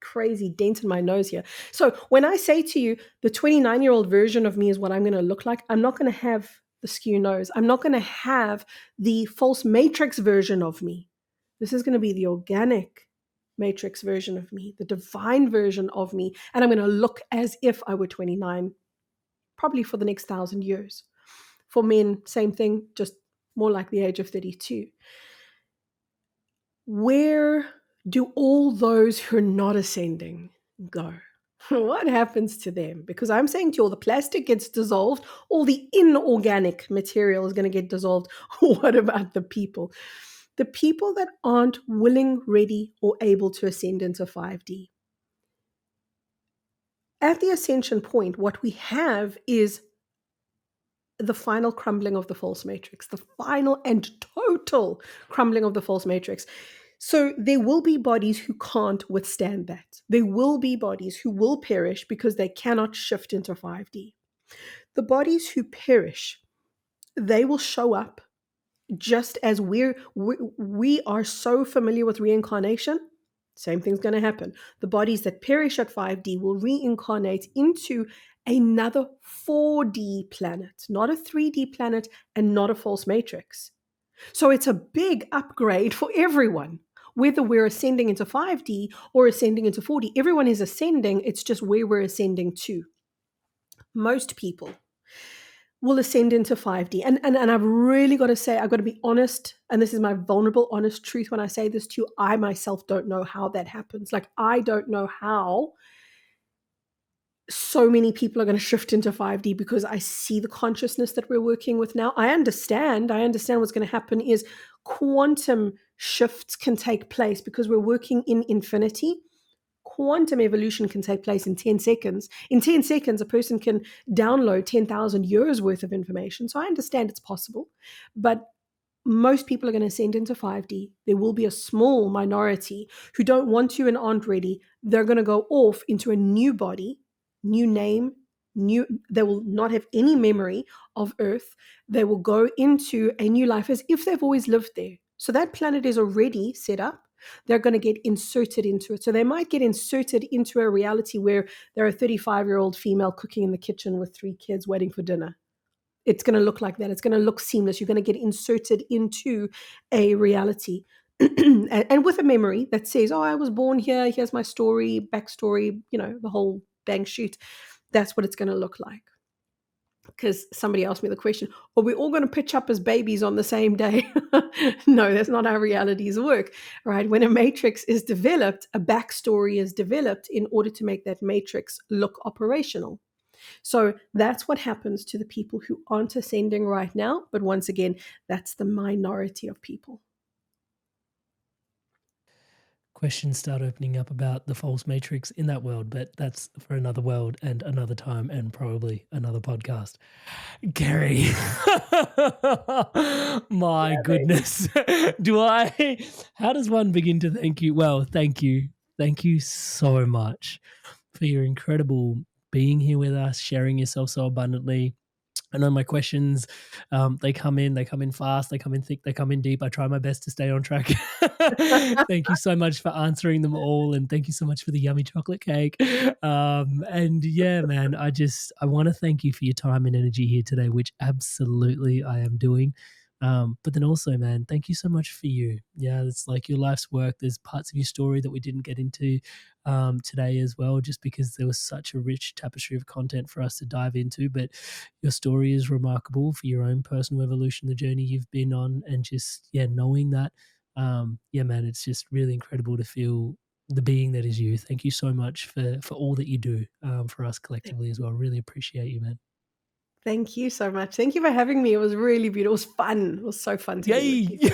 crazy dent in my nose here. So when I say to you, the 29-year-old version of me is what I'm going to look like, I'm not going to have the skew nose. I'm not going to have the false matrix version of me. This is going to be the organic matrix version of me, the divine version of me. And I'm going to look as if I were 29, probably for the next 1,000 years. For men, same thing, just more like the age of 32. Where do all those who are not ascending go? What happens to them? Because I'm saying to you, all the plastic gets dissolved, all the inorganic material is going to get dissolved. What about the people? The people that aren't willing, ready, or able to ascend into 5D. At the ascension point, what we have is the final crumbling of the false matrix, the final and total crumbling of the false matrix. So there will be bodies who can't withstand that. There will be bodies who will perish because they cannot shift into 5D. The bodies who perish, they will show up just as we are so familiar with reincarnation. Same thing's going to happen. The bodies that perish at 5D will reincarnate into another 4D planet, not a 3D planet and not a false matrix. So it's a big upgrade for everyone, whether we're ascending into 5D or ascending into 4D. Everyone is ascending, it's just where we're ascending to. Most people will ascend into 5D. And I've really got to say, I've got to be honest, and this is my vulnerable, honest truth when I say this to you, I myself don't know how that happens. Like, I don't know how so many people are going to shift into 5D because I see the consciousness that we're working with now. I understand what's going to happen is quantum shifts can take place because we're working in infinity. Quantum evolution can take place in 10 seconds. In 10 seconds, a person can download 10,000 years worth of information. So I understand it's possible, but most people are going to ascend into 5D. There will be a small minority who don't want to and aren't ready. They're going to go off into a new body, new name, they will not have any memory of Earth. They will go into a new life as if they've always lived there. So that planet is already set up. They're going to get inserted into it. So they might get inserted into a reality where they're a 35-year-old female cooking in the kitchen with 3 kids waiting for dinner. It's going to look like that. It's going to look seamless. You're going to get inserted into a reality and with a memory that says, oh, I was born here. Here's my story, backstory, the whole bang shoot. That's what it's going to look like. Because somebody asked me the question, are we all going to pitch up as babies on the same day? No, that's not how realities work, right? When a matrix is developed, a backstory is developed in order to make that matrix look operational. So that's what happens to the people who aren't ascending right now. But once again, that's the minority of people. Questions start opening up about the false matrix in that world, but that's for another world and another time and probably another podcast. Kerry, my goodness. How does one begin to thank you? Well, thank you. Thank you so much for your incredible being here with us, sharing yourself so abundantly. I know my questions, they come in fast, they come in thick, they come in deep. I try my best to stay on track. Thank you so much for answering them all. And thank you so much for the yummy chocolate cake. And yeah, man, I want to thank you for your time and energy here today, which absolutely I am doing. But then also, man, thank you so much for you. Yeah, it's like your life's work. There's parts of your story that we didn't get into today as well, just because there was such a rich tapestry of content for us to dive into. But your story is remarkable for your own personal evolution, the journey you've been on, and just, knowing that, man, it's just really incredible to feel the being that is you. Thank you so much for all that you do for us collectively as well. Really appreciate you, man. Thank you so much. Thank you for having me. It was really beautiful. It was fun. It was so fun to be with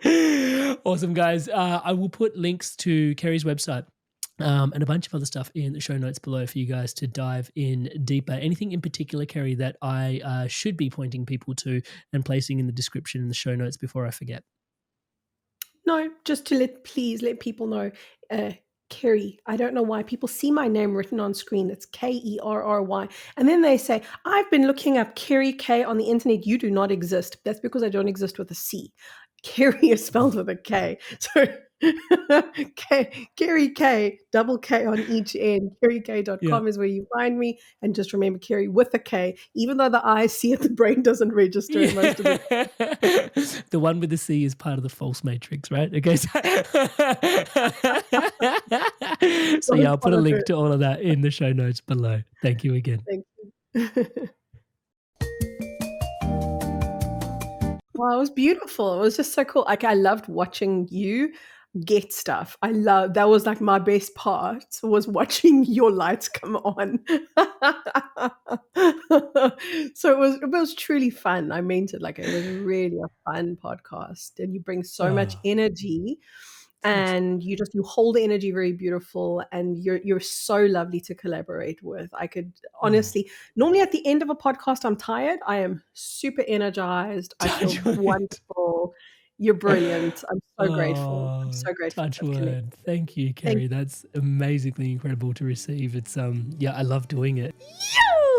you. Awesome, guys. I will put links to Kerry's website and a bunch of other stuff in the show notes below for you guys to dive in deeper. Anything in particular, Kerry, that I should be pointing people to and placing in the description in the show notes before I forget? No, just to please let people know, Kerry, I don't know why people see my name written on screen. It's Kerry. And then they say, I've been looking up Kerry K on the internet. You do not exist. That's because I don't exist with a C. Kerry is spelled with a K. So Kerry K, double K on each end. KerryK.com is where you find me. And just remember Kerry with a K. Even though the eyes see it, the brain doesn't register in most of it. The one with the C is part of the false matrix, right? Okay. So yeah, I'll put a link to all of that in the show notes below. Thank you again. Thank you. Wow, it was beautiful. It was just so cool. Like, I loved watching you get stuff. That was like my best part, was watching your lights come on. So it was truly fun. I meant it. Like, it was really a fun podcast, and you bring so much energy. And you hold the energy very beautiful, and you're so lovely to collaborate with. I could honestly, normally at the end of a podcast, I'm tired. I am super energized. I feel wonderful. You're brilliant. I'm so grateful. I'm so grateful. Touch word. Thank you, Kerry. That's amazingly incredible to receive. It's I love doing it.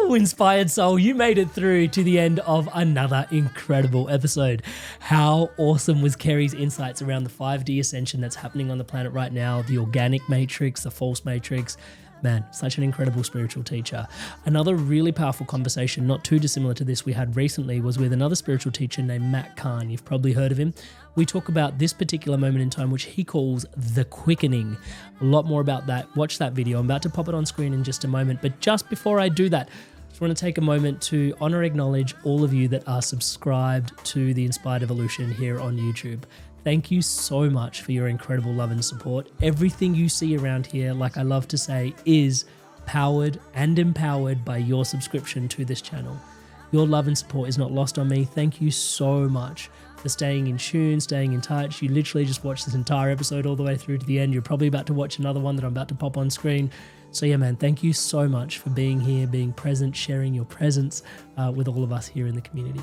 Inspired soul, you made it through to the end of another incredible episode. How awesome was Kerry's insights around the 5D ascension that's happening on the planet right now, the organic matrix, the false matrix. Man, such an incredible spiritual teacher. Another really powerful conversation, not too dissimilar to this, we had recently was with another spiritual teacher named Matt Kahn. You've probably heard of him. We talk about this particular moment in time, which he calls the quickening. A lot more about that. Watch that video. I'm about to pop it on screen in just a moment. But just before I do that, I just want to take a moment to honor, acknowledge all of you that are subscribed to the Inspired Evolution here on YouTube. Thank you so much for your incredible love and support. Everything you see around here, like I love to say, is powered and empowered by your subscription to this channel. Your love and support is not lost on me. Thank you so much for staying in tune, staying in touch. You literally just watched this entire episode all the way through to the end. You're probably about to watch another one that I'm about to pop on screen. So yeah, man, thank you so much for being here, being present, sharing your presence with all of us here in the community.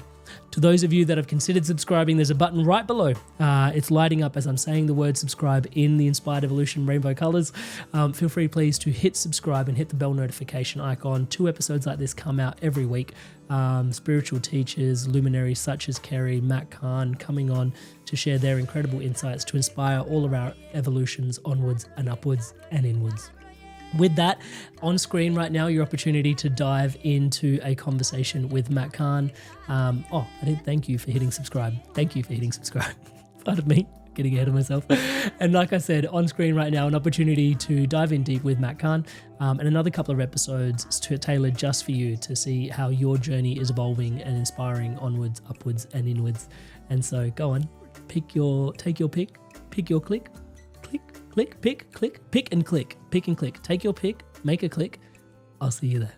To those of you that have considered subscribing, there's a button right below. It's lighting up as I'm saying the word subscribe in the Inspired Evolution rainbow colors. Feel free, please, to hit subscribe and hit the bell notification icon. 2 episodes like this come out every week. Spiritual teachers, luminaries such as Kerry, Matt Kahn, coming on to share their incredible insights to inspire all of our evolutions onwards and upwards and inwards. With that, on screen right now, your opportunity to dive into a conversation with Matt Kahn. I did thank you for hitting subscribe. Thank you for hitting subscribe. Pardon me, getting ahead of myself. And like I said, on screen right now, an opportunity to dive in deep with Matt Kahn and another couple of episodes tailored just for you to see how your journey is evolving and inspiring onwards, upwards, and inwards. And so go on, take your pick, pick your click. Click, pick and click. Pick and click. Take your pick, make a click. I'll see you there.